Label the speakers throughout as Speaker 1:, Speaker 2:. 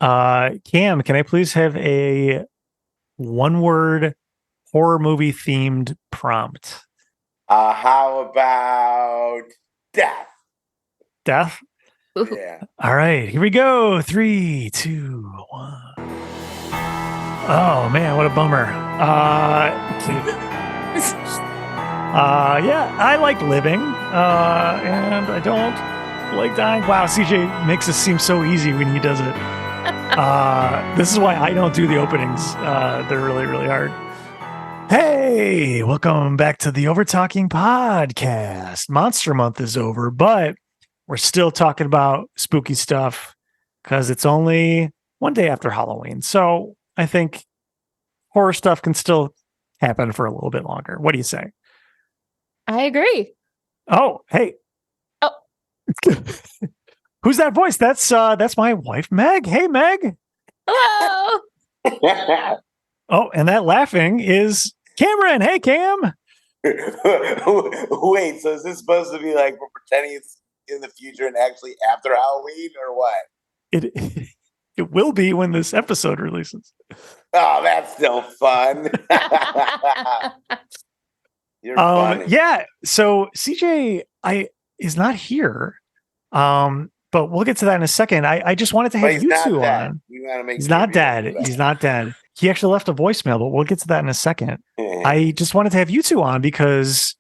Speaker 1: Cam, can I please have a one-word horror movie themed prompt?
Speaker 2: How about death?
Speaker 1: Death?
Speaker 2: Yeah.
Speaker 1: All right, here we go. 3, 2, 1. Oh man, what a bummer. Yeah, I like living, and I don't like dying. Wow, CJ makes it seem so easy when he does it. This is why I don't do the openings. They're really, really hard. Hey, welcome back to the Overtalking Podcast. Monster Month is over, but we're still talking about spooky stuff because it's only one day after Halloween. So I think horror stuff can still happen for a little bit longer. What do you say?
Speaker 3: I agree.
Speaker 1: Oh, hey.
Speaker 3: Oh.
Speaker 1: Who's that voice? That's my wife, Meg. Hey, Meg.
Speaker 3: Hello.
Speaker 1: Oh, and that laughing is Cameron. Hey, Cam.
Speaker 2: Wait, so is this supposed to be like we're pretending it's in the future and actually after Halloween, or what?
Speaker 1: It will be when this episode releases.
Speaker 2: Oh, that's still fun. You're funny.
Speaker 1: Yeah. So CJ is not here. But we'll get to that in a second. I just wanted to have you two on. He's not dead. He's not dead. He actually left a voicemail, but we'll get to that in a second. I just wanted to have you two on because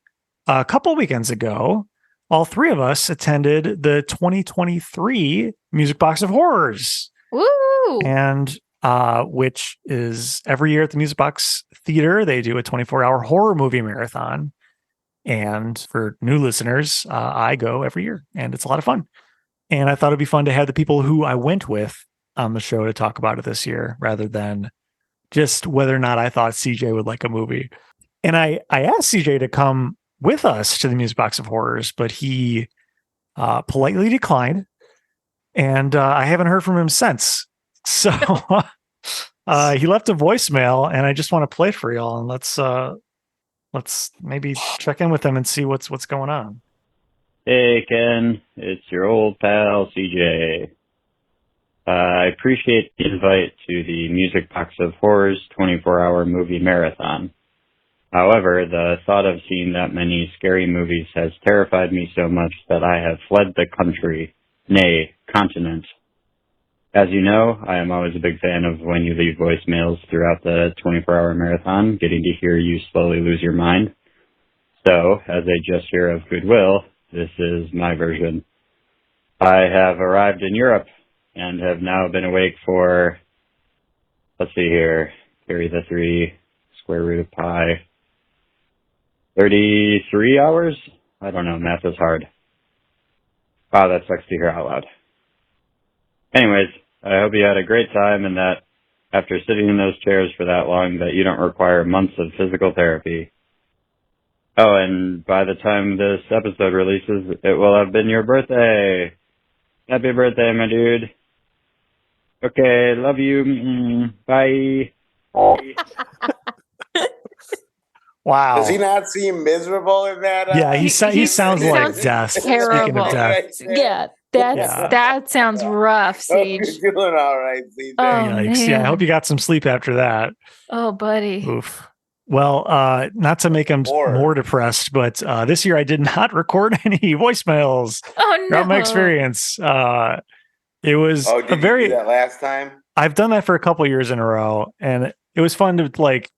Speaker 1: a couple of weekends ago, all three of us attended the 2023 Music Box of Horrors.
Speaker 3: Woo!
Speaker 1: And which is every year at the Music Box Theater, they do a 24-hour horror movie marathon. And for new listeners, I go every year, and it's a lot of fun. And I thought it'd be fun to have the people who I went with on the show to talk about it this year, rather than just whether or not I thought CJ would like a movie. And I asked CJ to come with us to the Music Box of Horrors, but he politely declined. And I haven't heard from him since. So he left a voicemail, and I just want to play it for y'all. And let's maybe check in with him and see what's going on.
Speaker 4: Hey, Ken. It's your old pal, CJ. I appreciate the invite to the Music Box of Horrors 24-hour movie marathon. However, the thought of seeing that many scary movies has terrified me so much that I have fled the country, nay, continent. As you know, I am always a big fan of when you leave voicemails throughout the 24-hour marathon, getting to hear you slowly lose your mind. So, as a gesture of goodwill, this is my version. I have arrived in Europe and have now been awake for, let's see here, carry the 3, square root of pi, 33 hours? I don't know, math is hard. Wow, that sucks to hear out loud. Anyways, I hope you had a great time and that after sitting in those chairs for that long that you don't require months of physical therapy. Oh, and by the time this episode releases, it will have been your birthday. Happy birthday, my dude. Okay, love you. Bye.
Speaker 1: Wow.
Speaker 2: Does he not seem miserable in that?
Speaker 1: Yeah, he sounds like death.
Speaker 3: Terrible.
Speaker 1: Speaking of death.
Speaker 3: Yeah, that sounds rough, Siege.
Speaker 2: You're doing all right, CJ.
Speaker 3: Oh,
Speaker 1: Yikes. Yeah, I hope you got some sleep after that.
Speaker 3: Oh, buddy.
Speaker 1: Oof. Well, not to make him more depressed, but this year I did not record any voicemails.
Speaker 3: Oh, no.
Speaker 1: Throughout my experience. It was
Speaker 2: did you do that last time?
Speaker 1: I've done that for a couple years in a row, and it was fun to like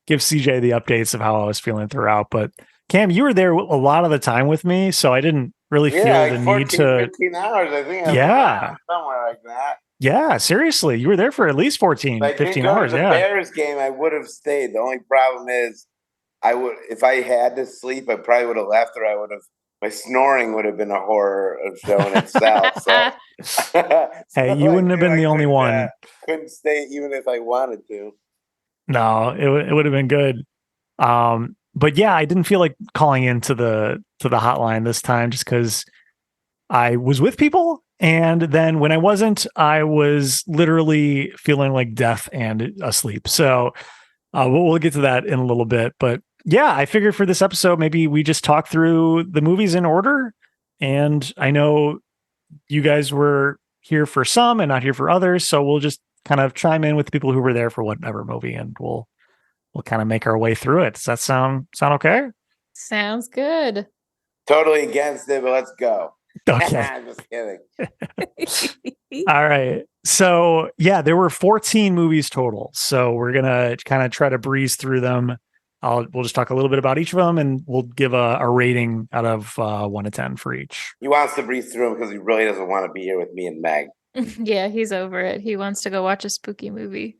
Speaker 1: give CJ the updates of how I was feeling throughout. But Cam, you were there a lot of the time with me, so I didn't really feel the need to
Speaker 2: 15 hours, I think. Somewhere like that.
Speaker 1: Yeah, seriously. You were there for at least 14, 15 hours.
Speaker 2: The Bears game, I would have stayed. The only problem is if I had to sleep, I probably would have left, or my snoring would have been a horror show in itself. So
Speaker 1: hey, you wouldn't have been the only one.
Speaker 2: Couldn't stay even if I wanted to.
Speaker 1: No, it would have been good. But yeah, I didn't feel like calling into the hotline this time just because I was with people. And then when I wasn't, I was literally feeling like death and asleep. So we'll get to that in a little bit. But yeah, I figured for this episode, maybe we just talk through the movies in order. And I know you guys were here for some and not here for others. So we'll just kind of chime in with the people who were there for whatever movie, and we'll kind of make our way through it. Does that sound okay?
Speaker 3: Sounds good.
Speaker 2: Totally against it, but let's go.
Speaker 1: Okay.
Speaker 2: I'm just kidding.
Speaker 1: All right. So yeah, there were 14 movies total. So we're gonna kind of try to breeze through them. We'll just talk a little bit about each of them, and we'll give a rating out of 1 to 10 for each.
Speaker 2: He wants to breeze through them because he really doesn't want to be here with me and Meg.
Speaker 3: Yeah, he's over it. He wants to go watch a spooky movie.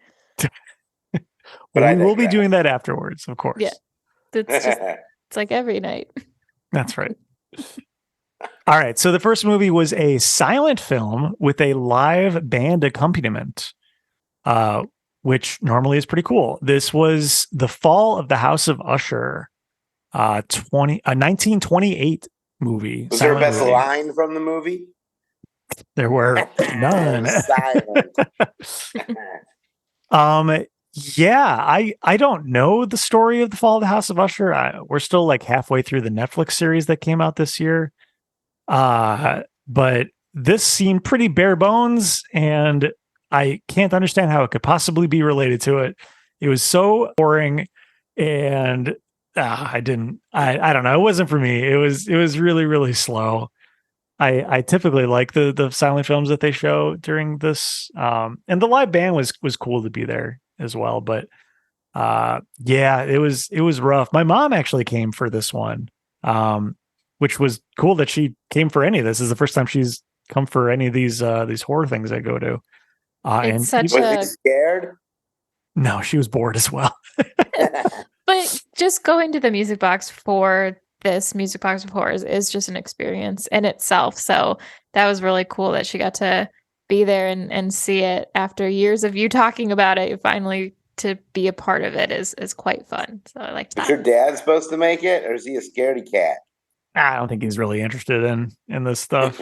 Speaker 1: Well, we will be doing that afterwards, of course.
Speaker 3: Yeah. It's like every night.
Speaker 1: That's right. All right. So the first movie was a silent film with a live band accompaniment, which normally is pretty cool. This was The Fall of the House of Usher, 1928 movie.
Speaker 2: Was there a best line from the movie?
Speaker 1: There were none. Yeah, I don't know the story of The Fall of the House of Usher. We're still like halfway through the Netflix series that came out this year. But this seemed pretty bare bones, and I can't understand how it could possibly be related to it. It was so boring, and I don't know. It wasn't for me. It was really, really slow. I typically like the silent films that they show during this. And the live band was cool to be there as well. But yeah, it was rough. My mom actually came for this one, which was cool that she came for any of this. This is the first time she's come for any of these horror things I go to.
Speaker 3: Was she
Speaker 2: scared?
Speaker 1: No, she was bored as well.
Speaker 3: But just going to the Music Box for this Music Box of Horrors is just an experience in itself. So that was really cool that she got to be there and see it after years of you talking about it. Finally, to be a part of it is quite fun. So I like that.
Speaker 2: Is your dad supposed to make it, or is he a scaredy cat?
Speaker 1: I don't think he's really interested in this stuff.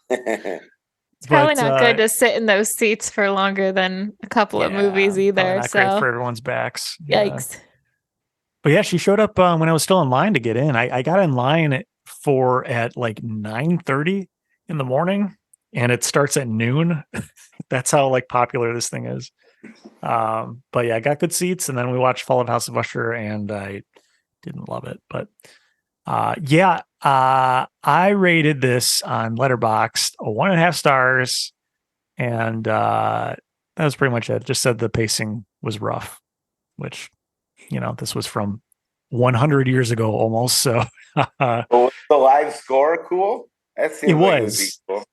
Speaker 3: It's probably not good to sit in those seats for longer than a couple of movies either.
Speaker 1: Not great for everyone's backs.
Speaker 3: Yikes.
Speaker 1: But yeah, she showed up when I was still in line to get in. I got in line at like 9:30 in the morning, and it starts at noon. That's how like popular this thing is. But yeah, I got good seats, and then we watched Fall of House of Usher, and I didn't love it. But I rated this on Letterboxd 1.5 stars, and that was pretty much it. Just said the pacing was rough, which, this was from 100 years ago almost. So
Speaker 2: was the live score cool?
Speaker 1: It was cool.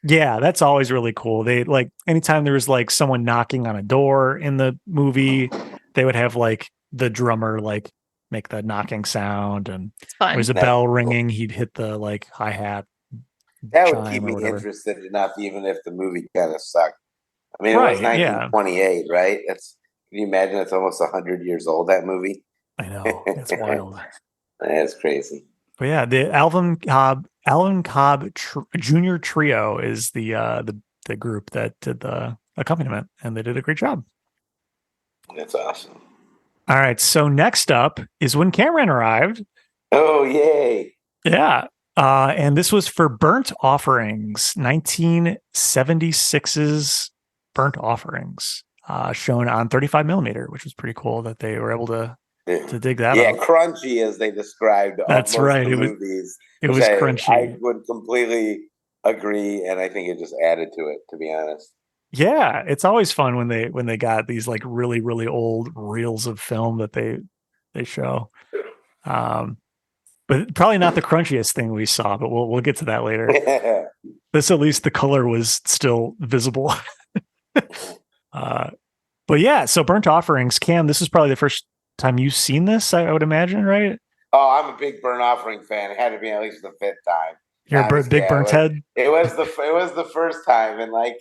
Speaker 1: Yeah, that's always really cool. They like anytime there was like someone knocking on a door in the movie, they would have like the drummer like make the knocking sound, and there was a bell ringing. He'd hit the like hi-hat.
Speaker 2: That would keep me interested enough, even if the movie kind of sucked. I mean, it was 1928, right? Can you imagine? It's almost 100 years old, that movie.
Speaker 1: I know. It's wild.
Speaker 2: That's crazy.
Speaker 1: But yeah, the Alvin Cobb Junior Trio is the group that did the accompaniment, and they did a great job.
Speaker 2: That's awesome.
Speaker 1: All right, so next up is When Cameron Arrived.
Speaker 2: Oh, yay.
Speaker 1: Yeah. And this was for Burnt Offerings, 1976's Burnt Offerings, shown on 35 millimeter, which was pretty cool that they were able to dig that up.
Speaker 2: Yeah, crunchy, as they described.
Speaker 1: That's right. It was crunchy.
Speaker 2: I would completely agree, and I think it just added to it, to be honest.
Speaker 1: Yeah, it's always fun when they got these like really, really old reels of film that they show. But probably not the crunchiest thing we saw, but we'll get to that later. This, at least the color was still visible. But yeah, so Burnt Offerings, Cam, this is probably the first time you've seen this, I would imagine, right?
Speaker 2: Oh, I'm a big Burnt Offering fan. It had to be at least the 5th time.
Speaker 1: You're a big burnt head?
Speaker 2: It was the first time, and like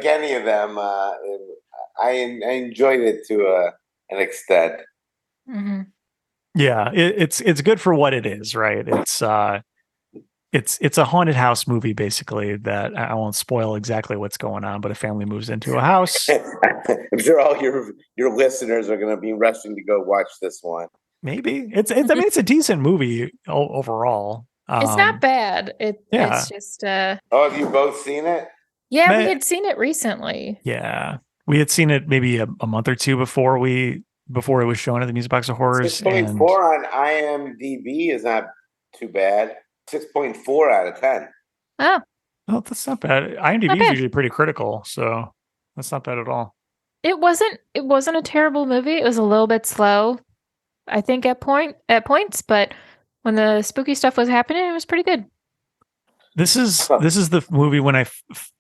Speaker 2: any of them, I enjoyed it to an extent.
Speaker 3: Mm-hmm.
Speaker 1: Yeah, it's good for what it is, right? It's a haunted house movie, basically, that I won't spoil exactly what's going on, but a family moves into a house.
Speaker 2: I'm sure all your listeners are going to be rushing to go watch this one.
Speaker 1: Maybe I mean, it's a decent movie overall.
Speaker 3: It's not bad. It's just.
Speaker 2: Oh, have you both seen it?
Speaker 3: Yeah, we had seen it recently.
Speaker 1: Yeah. We had seen it maybe a month or two before it was shown at the Music Box of Horrors.
Speaker 2: 6.4 on IMDb is not too bad. 6.4 out of 10.
Speaker 3: Oh,
Speaker 1: Oh, that's not bad. IMDb is usually pretty critical, so that's not bad at all.
Speaker 3: It wasn't a terrible movie. It was a little bit slow, I think, at points, but when the spooky stuff was happening, it was pretty good.
Speaker 1: This is the movie when I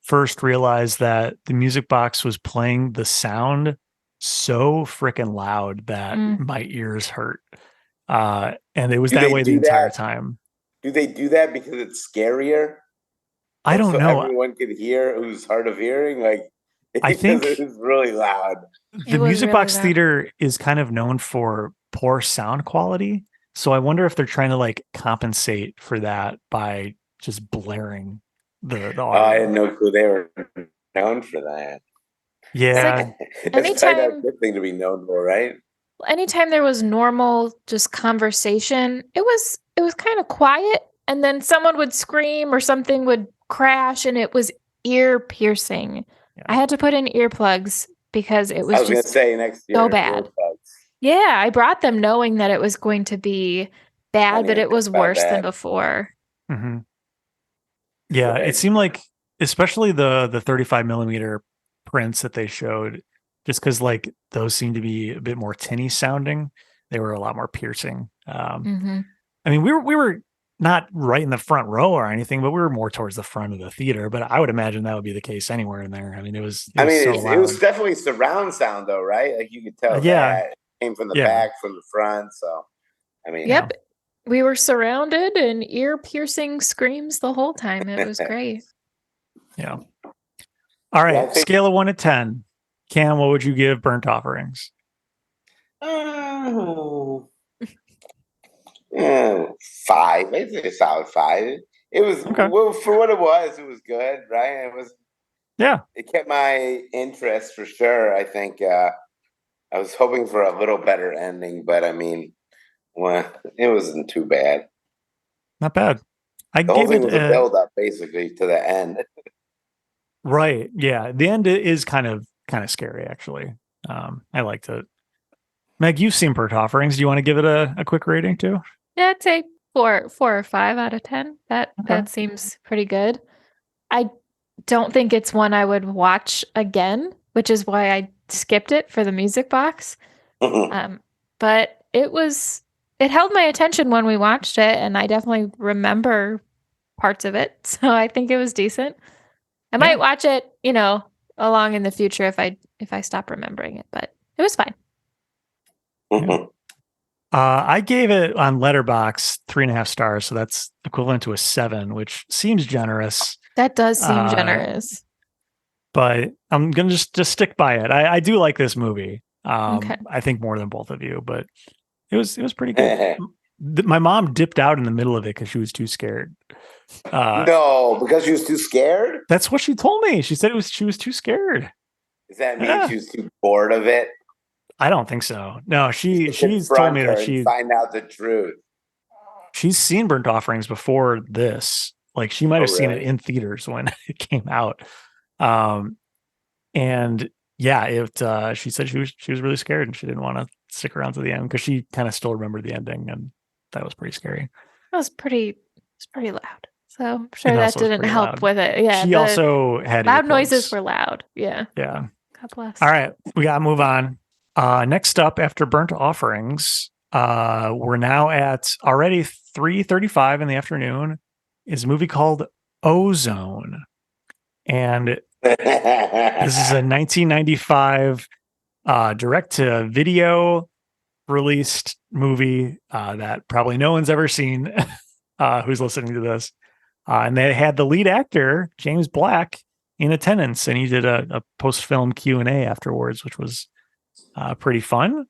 Speaker 1: first realized that the Music Box was playing the sound so freaking loud that my ears hurt. And it was that way the entire time.
Speaker 2: Do they do that because it's scarier?
Speaker 1: I don't know.
Speaker 2: Everyone could hear who's hard of hearing. Like,
Speaker 1: I think
Speaker 2: it's really loud.
Speaker 1: The Music Box Theater is kind of known for poor sound quality. So I wonder if they're trying to like compensate for that by just blaring the audio.
Speaker 2: I had no clue they were known for that.
Speaker 1: Yeah.
Speaker 2: It's kind of a good thing to be known for, right?
Speaker 3: Anytime there was normal just conversation, it was kind of quiet, and then someone would scream or something would crash, and it was ear piercing. Yeah. I had to put in earplugs because it was
Speaker 2: I was going to say next year,
Speaker 3: so bad. Earplugs. Yeah, I brought them knowing that it was going to be bad, but it was worse than before.
Speaker 1: Mm-hmm. Yeah, it seemed like, especially the 35 millimeter prints that they showed, just because like those seemed to be a bit more tinny sounding. They were a lot more piercing. I mean, we were not right in the front row or anything, but we were more towards the front of the theater. But I would imagine that would be the case anywhere in there. I mean, it was
Speaker 2: definitely surround sound though, right? Like you could tell that it came from the back, from the front. So, I mean,
Speaker 3: yep. We were surrounded and ear-piercing screams the whole time. It was great.
Speaker 1: Yeah. All right. Scale of 1 to 10. Cam, what would you give Burnt Offerings?
Speaker 2: 5. It's a solid 5. It was well, for what it was good, right? It was.
Speaker 1: Yeah.
Speaker 2: It kept my interest for sure. I think I was hoping for a little better ending, but I mean. Well, it wasn't too bad.
Speaker 1: Not bad.
Speaker 2: The whole thing was a build up, basically, to the end.
Speaker 1: Right. Yeah. The end is kind of scary, actually. I liked it. Meg, you've seen Burnt Offerings. Do you want to give it a quick rating too?
Speaker 3: Yeah, I'd say 4 or 5 out of 10. That seems pretty good. I don't think it's one I would watch again, which is why I skipped it for the Music Box. But it held my attention when we watched it, and I definitely remember parts of it. So I think it was decent. I might watch it, along in the future if I stop remembering it, but it was fine.
Speaker 1: I gave it on Letterboxd 3.5 stars, so that's equivalent to a 7, which seems generous.
Speaker 3: That does seem generous.
Speaker 1: But I'm gonna just stick by it. I do like this movie. I think more than both of you, but it was pretty good. My mom dipped out in the middle of it because she was too scared.
Speaker 2: No, because she was too scared?
Speaker 1: That's what she told me. She said she was too scared.
Speaker 2: Does that mean she was too bored of it?
Speaker 1: I don't think so. No, she's told me that she
Speaker 2: find out the truth.
Speaker 1: She's seen Burnt Offerings before this. Like she might have seen it in theaters when it came out. And yeah, she said she was really scared and she didn't want to stick around to the end because she kind of still remembered the ending, and that was pretty scary.
Speaker 3: It was pretty loud. So I'm sure that didn't help with it. Yeah.
Speaker 1: She also had
Speaker 3: loud noises were loud. Yeah.
Speaker 1: Yeah.
Speaker 3: God bless.
Speaker 1: All right. We gotta move on. Next up after Burnt Offerings, we're now at already 3:35 in the afternoon, is a movie called Ozone. And this is a 1995 direct-to-video released movie that probably no one's ever seen who's listening to this. And they had the lead actor, James Black, in attendance, and he did a post-film Q&A afterwards, which was pretty fun.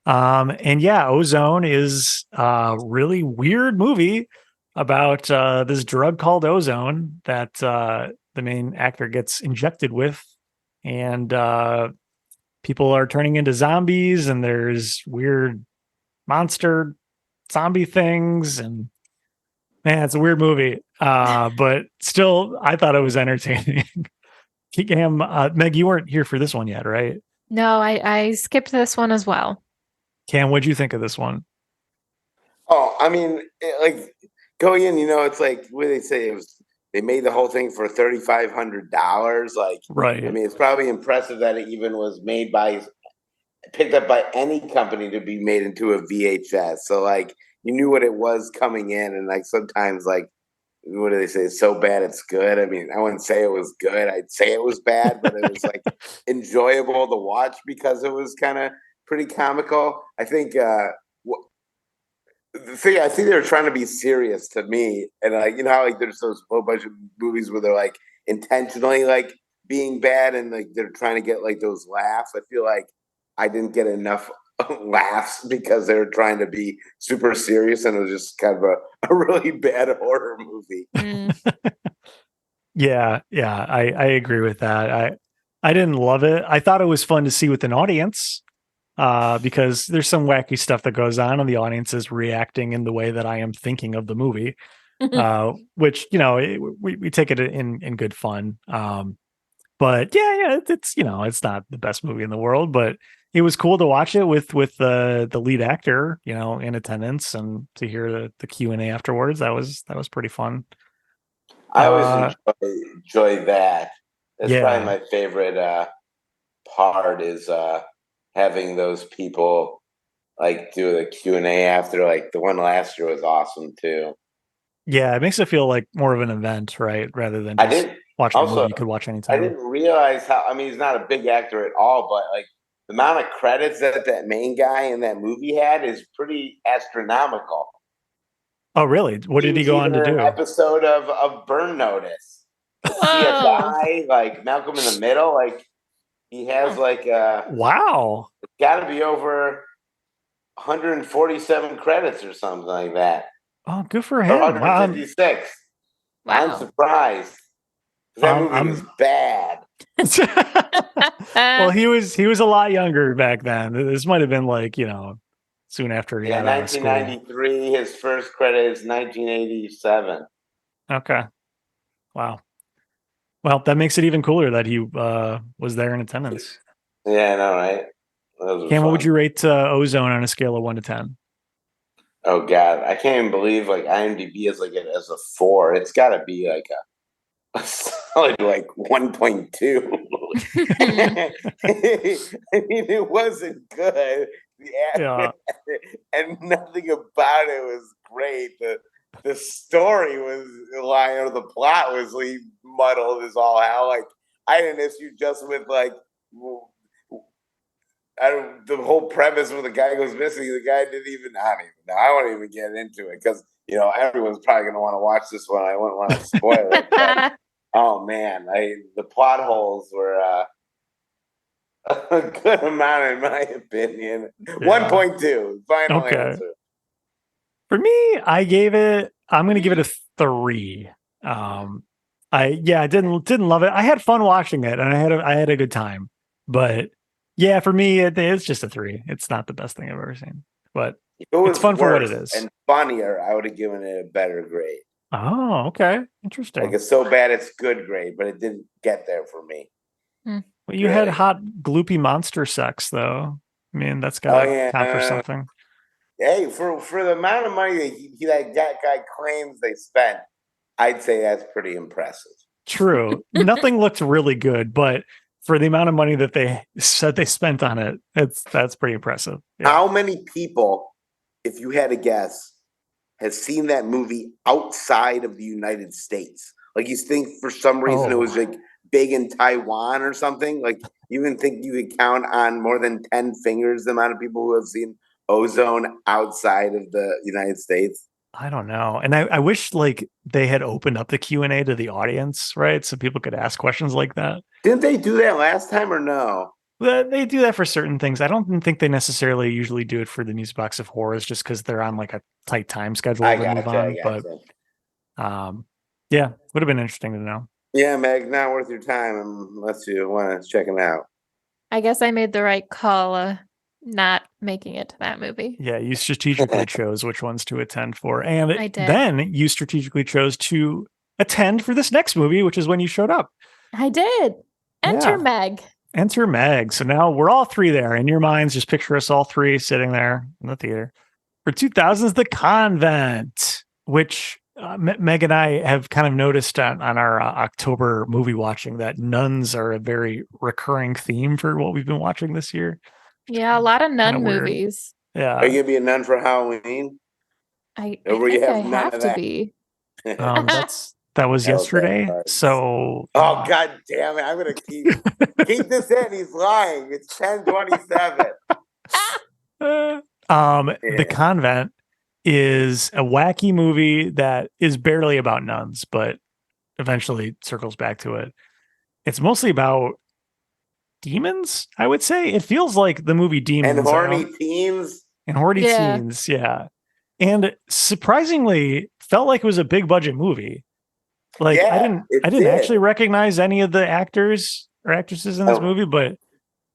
Speaker 1: And yeah, Ozone is a really weird movie about this drug called ozone that the main actor gets injected with, and people are turning into zombies, and there's weird monster zombie things, and Man, it's a weird movie. But still, I thought it was entertaining. Cam, Meg, you weren't here for this one yet, right?
Speaker 3: No, I skipped this one as well.
Speaker 1: Cam, what'd you think of this one?
Speaker 2: Oh, I mean, like going in, it's like what they say. They made the whole thing for $3,500. Like,
Speaker 1: Right.
Speaker 2: I mean, it's probably impressive that it even was picked up by any company to be made into a VHS. So like, you knew what it was coming in, and like sometimes like, what do they say? It's so bad it's good. I mean, I wouldn't say it was good. I'd say it was bad, but it was like enjoyable to watch because it was kind of pretty comical. I think the thing I think they were trying to be serious to me, and like how like there's those whole bunch of movies where they're like intentionally like being bad and like they're trying to get like those laughs. I feel like I didn't get enough laughs because they were trying to be super serious, and it was just kind of a really bad horror movie.
Speaker 1: Yeah, I agree with that. I didn't love it. I thought it was fun to see with an audience. Because there's some wacky stuff that goes on and the audience is reacting in the way that I am thinking of the movie, which, we take it in good fun. But yeah, it's, it's not the best movie in the world, but it was cool to watch it with the lead actor, in attendance and to hear the Q&A afterwards. That was pretty fun.
Speaker 2: I always enjoy that. That's probably
Speaker 1: Yeah.
Speaker 2: my favorite part is having those people like do the Q&A after. Like the one last year was awesome too.
Speaker 1: Yeah, it makes it feel like more of an event, right? Rather than just watching a movie you could watch anytime.
Speaker 2: I didn't realize how. I mean, he's not a big actor at all, but like the amount of credits that main guy in that movie had is pretty astronomical.
Speaker 1: Oh, really? What did he go on to do?
Speaker 2: An episode of Burn Notice, CSI, like Malcolm in the Middle. Like he has like
Speaker 1: wow,
Speaker 2: it's got to be over 147 credits or something like that.
Speaker 1: Oh, good for him.
Speaker 2: 156.
Speaker 3: Wow.
Speaker 2: I'm surprised. That movie was bad.
Speaker 1: Well, he was a lot younger back then. This might have been like, soon after he got out of school.
Speaker 2: 1993. His first credit is 1987.
Speaker 1: Okay. Wow. Well, that makes it even cooler that he was there in attendance.
Speaker 2: Yeah, I know, right?
Speaker 1: Cam, what would you rate Ozone on a scale of 1 to 10?
Speaker 2: Oh God, I can't even believe like IMDb is like it as a 4. It's got to be like a solid like 1.2. I mean, it wasn't good.
Speaker 1: Yeah.
Speaker 2: And nothing about it was great. The story was lying, or the plot was like muddled as all hell. Like I had an issue just with like the whole premise where the guy goes missing. The guy didn't even. I don't even know. I won't even get into it because everyone's probably going to want to watch this one. I wouldn't want to spoil it. But, oh man, the plot holes were a good amount in my opinion. Yeah. 1.2 final answer.
Speaker 1: For me, I'm going to give it a 3. I didn't love it. I had fun watching it and I had a good time, but yeah, for me, it's just a 3. It's not the best thing I've ever seen, but it's fun for what it is.
Speaker 2: And funnier, I would have given it a better grade.
Speaker 1: Oh, okay. Interesting.
Speaker 2: Like it's so bad it's good grade, but it didn't get there for me.
Speaker 1: Well, you had hot, gloopy monster sex, though. I mean, that's got to count for something.
Speaker 2: Hey, for the amount of money that guy claims they spent, I'd say that's pretty impressive.
Speaker 1: True. Nothing looked really good, but for the amount of money that they said they spent on it, that's pretty impressive.
Speaker 2: Yeah. How many people, if you had to guess, has seen that movie outside of the United States? Like you think for some reason it was like big in Taiwan or something? Like you even think you could count on more than 10 fingers the amount of people who have seen Ozone outside of the United States?
Speaker 1: I don't know. And I wish like they had opened up the Q&A to the audience, right? So people could ask questions like that.
Speaker 2: Didn't they do that last time or no?
Speaker 1: They do that for certain things. I don't think they necessarily usually do it for the Music Box of Horrors just because they're on like a tight time schedule to move on. But yeah, would have been interesting to know.
Speaker 2: Yeah, Meg, not worth your time unless you want to check it out.
Speaker 3: I guess I made the right call. not making it to that movie.
Speaker 1: Yeah, you strategically chose which ones to attend for. And
Speaker 3: I did.
Speaker 1: then you strategically chose to attend for this next movie, which is when you showed up.
Speaker 3: I did. Enter
Speaker 1: Yeah.
Speaker 3: Meg.
Speaker 1: Enter Meg. So now we're all three there. In your minds, just picture us all three sitting there in the theater. For 2000s, The Convent, which Meg and I have kind of noticed on our October movie watching that nuns are a very recurring theme for what we've been watching this year.
Speaker 3: Yeah, a lot of nun
Speaker 1: Kinda weird.
Speaker 3: movies.
Speaker 1: Yeah.
Speaker 2: Are you gonna be a nun for Halloween?
Speaker 3: I
Speaker 2: Or will you
Speaker 3: think
Speaker 2: have
Speaker 3: I
Speaker 2: none
Speaker 3: have
Speaker 2: of
Speaker 3: to
Speaker 2: that?
Speaker 3: be.
Speaker 1: That was
Speaker 2: That was
Speaker 1: yesterday.
Speaker 2: bad cards.
Speaker 1: So
Speaker 2: Oh God damn it! I'm gonna keep this in. He's lying. It's 10:27.
Speaker 1: The Convent is a wacky movie that is barely about nuns, but eventually circles back to it. It's mostly about demons, I would say. It feels like the movie Demons.
Speaker 2: And horny teens.
Speaker 1: And horny
Speaker 3: Yeah.
Speaker 1: teens, yeah. And surprisingly, felt like it was a big budget movie. Like
Speaker 2: Yeah,
Speaker 1: I didn't
Speaker 2: did.
Speaker 1: actually recognize any of the actors or actresses in this
Speaker 2: Oh.
Speaker 1: movie, but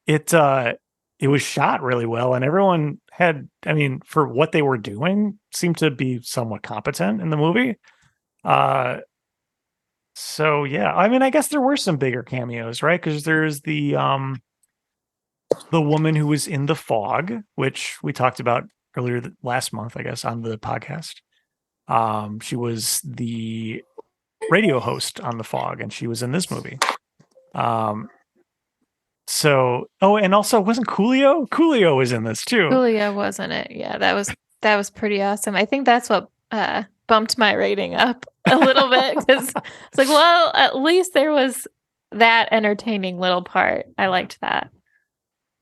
Speaker 1: it was shot really well, and everyone had, I mean, for what they were doing, seemed to be somewhat competent in the movie. So yeah, I mean, I guess there were some bigger cameos, right? Because there's the woman who was in The Fog, which we talked about earlier last month, I guess, on the podcast. She was the radio host on The Fog, and she was in this movie. So, and also wasn't Coolio? Coolio was in this too.
Speaker 3: Julia wasn't it? Yeah, that was pretty awesome. I think that's what bumped my rating up a little bit because it's like, well, at least there was that entertaining little part. I liked that.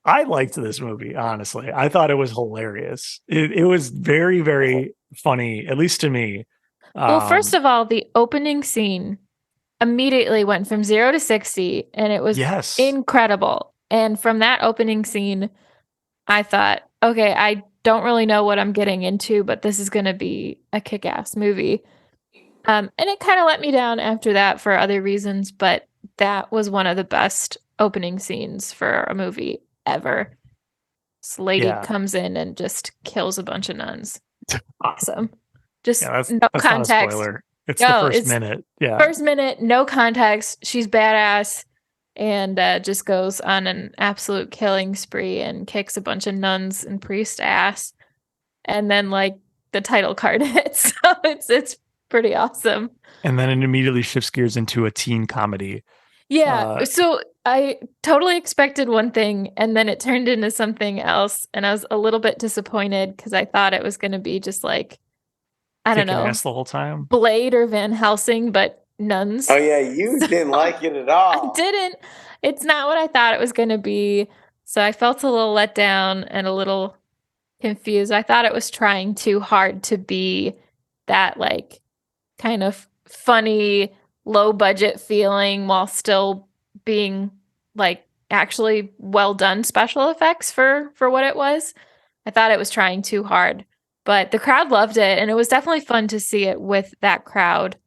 Speaker 1: I liked this movie, honestly. I thought it was hilarious. It was very, very funny, at least to me.
Speaker 3: Well, first of all, the opening scene immediately went from 0 to 60, and it was
Speaker 1: yes,
Speaker 3: incredible. And from that opening scene, I thought, okay, I don't really know what I'm getting into, but this is going to be a kick-ass movie. And it kind of let me down after that for other reasons, but that was one of the best opening scenes for a movie ever. This lady comes in and just kills a bunch of nuns. Awesome. Just
Speaker 1: that's
Speaker 3: no
Speaker 1: not a
Speaker 3: context.
Speaker 1: spoiler. It's the first minute. Yeah.
Speaker 3: First minute, no context. She's badass and just goes on an absolute killing spree and kicks a bunch of nuns and priest ass. And then like the title card hits. So it's pretty awesome.
Speaker 1: And then it immediately shifts gears into a teen comedy.
Speaker 3: Yeah. So I totally expected one thing and then it turned into something else. And I was a little bit disappointed because I thought it was going to be just like, I don't know,
Speaker 1: ass the whole time.
Speaker 3: Blade or Van Helsing, but nuns.
Speaker 2: Oh yeah, you didn't like it at all.
Speaker 3: I didn't. It's not what I thought it was going to be. So I felt a little let down and a little confused. I thought it was trying too hard to be that like kind of funny, low budget feeling while still being like actually well done special effects for what it was. I thought it was trying too hard. But the crowd loved it, and it was definitely fun to see it with that crowd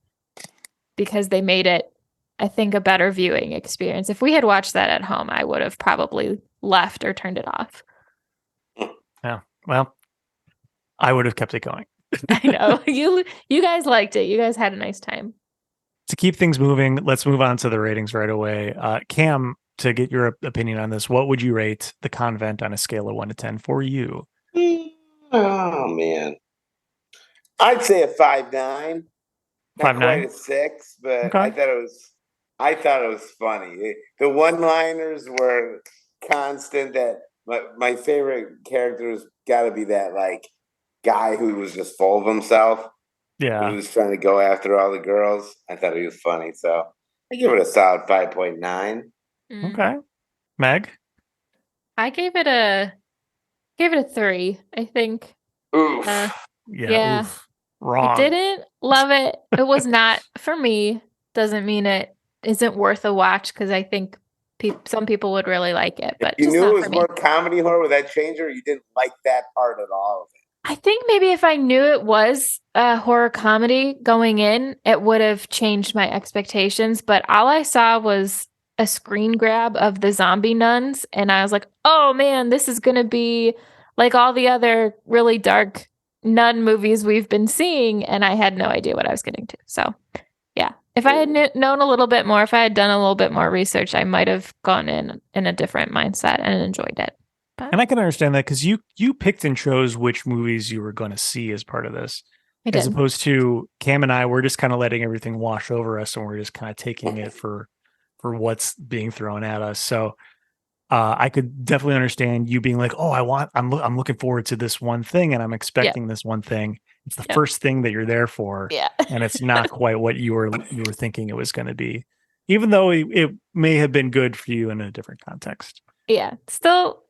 Speaker 3: because they made it, I think, a better viewing experience. If we had watched that at home, I would have probably left or turned it off.
Speaker 1: Yeah, well, I would have kept it going.
Speaker 3: I know. You guys liked it. You guys had a nice time.
Speaker 1: To keep things moving, let's move on to the ratings right away. Cam, to get your opinion on this, what would you rate The Convent on a scale of 1 to 10 for you?
Speaker 2: Oh man, I'd say a 5.9. Not
Speaker 1: 5.9?
Speaker 2: quite a 6, but
Speaker 1: Okay.
Speaker 2: I thought it was funny. The one-liners were constant. That my favorite character has got to be that like guy who was just full of himself.
Speaker 1: Yeah,
Speaker 2: Who was trying to go after all the girls. I thought he was funny, so I give it a solid 5.9.
Speaker 1: Okay. Meg?
Speaker 3: I gave it a 3, I think.
Speaker 2: Oof.
Speaker 3: Yeah.
Speaker 1: Oof. Wrong.
Speaker 3: I didn't love it. It was not for me. Doesn't mean it isn't worth a watch because I think some people would really like it. But
Speaker 2: you
Speaker 3: just
Speaker 2: knew
Speaker 3: not
Speaker 2: it was
Speaker 3: for me.
Speaker 2: more comedy horror, would that change, or you didn't like that part at all of it?
Speaker 3: I think maybe if I knew it was a horror comedy going in, it would have changed my expectations. But all I saw was a screen grab of the zombie nuns, and I was like, oh man, this is going to be like all the other really dark nun movies we've been seeing, and I had no idea what I was getting to. So, yeah, if I had known a little bit more, if I had done a little bit more research, I might have gone in a different mindset and enjoyed it. But
Speaker 1: And I can understand that because you picked and chose which movies you were going to see as part of this, as opposed to Cam and I. We're just kind of letting everything wash over us, and we're just kind of taking it for what's being thrown at us. So I could definitely understand you being like, "Oh, I'm looking forward to this one thing, and I'm expecting this one thing." It's the first thing that you're there for, and it's not quite what you were thinking it was going to be, even though it may have been good for you in a different context.
Speaker 3: Yeah, still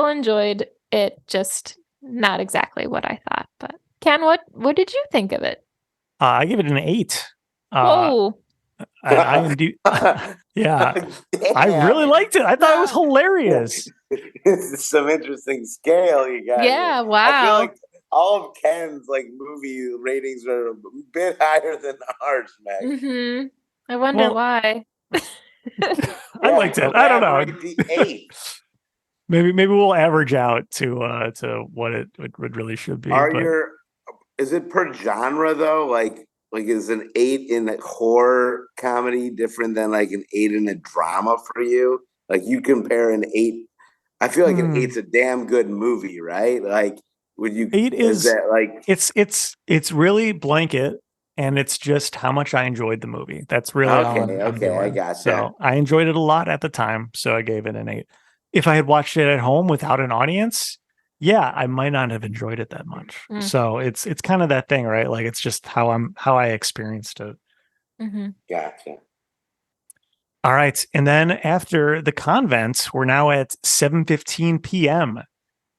Speaker 3: enjoyed it, just not exactly what I thought. But Ken, what did you think of it?
Speaker 1: I give it an 8.
Speaker 3: Whoa.
Speaker 1: Yeah, I really liked it. I thought it was hilarious.
Speaker 2: This is some interesting scale you got.
Speaker 3: Yeah,
Speaker 2: here.
Speaker 3: wow.
Speaker 2: I feel like all of Ken's like movie ratings are a bit higher than ours, Meg.
Speaker 3: Mm-hmm. I wonder why.
Speaker 1: I liked it. I don't know.
Speaker 2: The 8.
Speaker 1: Maybe we'll average out to what it really should be.
Speaker 2: Is it per genre though? Like is an 8 in a horror comedy different than like an 8 in a drama for you? Like you compare an 8. I feel like an 8's a damn good movie, right? Like would you?
Speaker 1: 8 is
Speaker 2: that like
Speaker 1: it's really blanket, and it's just how much I enjoyed the movie. That's really all I'm doing.
Speaker 2: I got
Speaker 1: so I enjoyed it a lot at the time, so I gave it an 8. If I had watched it at home without an audience, yeah, I might not have enjoyed it that much. So it's kind of that thing, right? Like it's just how I experienced it.
Speaker 3: Mm-hmm.
Speaker 2: Gotcha.
Speaker 1: All right, and then after the convent, we're now at 7:15 p.m.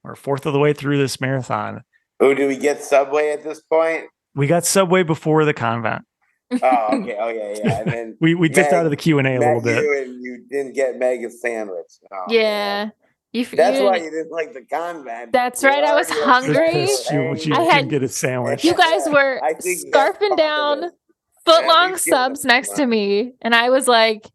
Speaker 1: We're a fourth of the way through this marathon.
Speaker 2: Oh, do we get Subway at this point?
Speaker 1: We got Subway before the convent.
Speaker 2: Oh, okay, yeah. And then
Speaker 1: we dipped out of the Q&A a little bit.
Speaker 2: And you didn't get Meg a sandwich. Oh,
Speaker 3: yeah.
Speaker 2: That's why you didn't like the convent.
Speaker 3: That's right. I was hungry.
Speaker 1: She didn't get a sandwich.
Speaker 3: You guys were scarfing down foot-long subs next to me, and I was like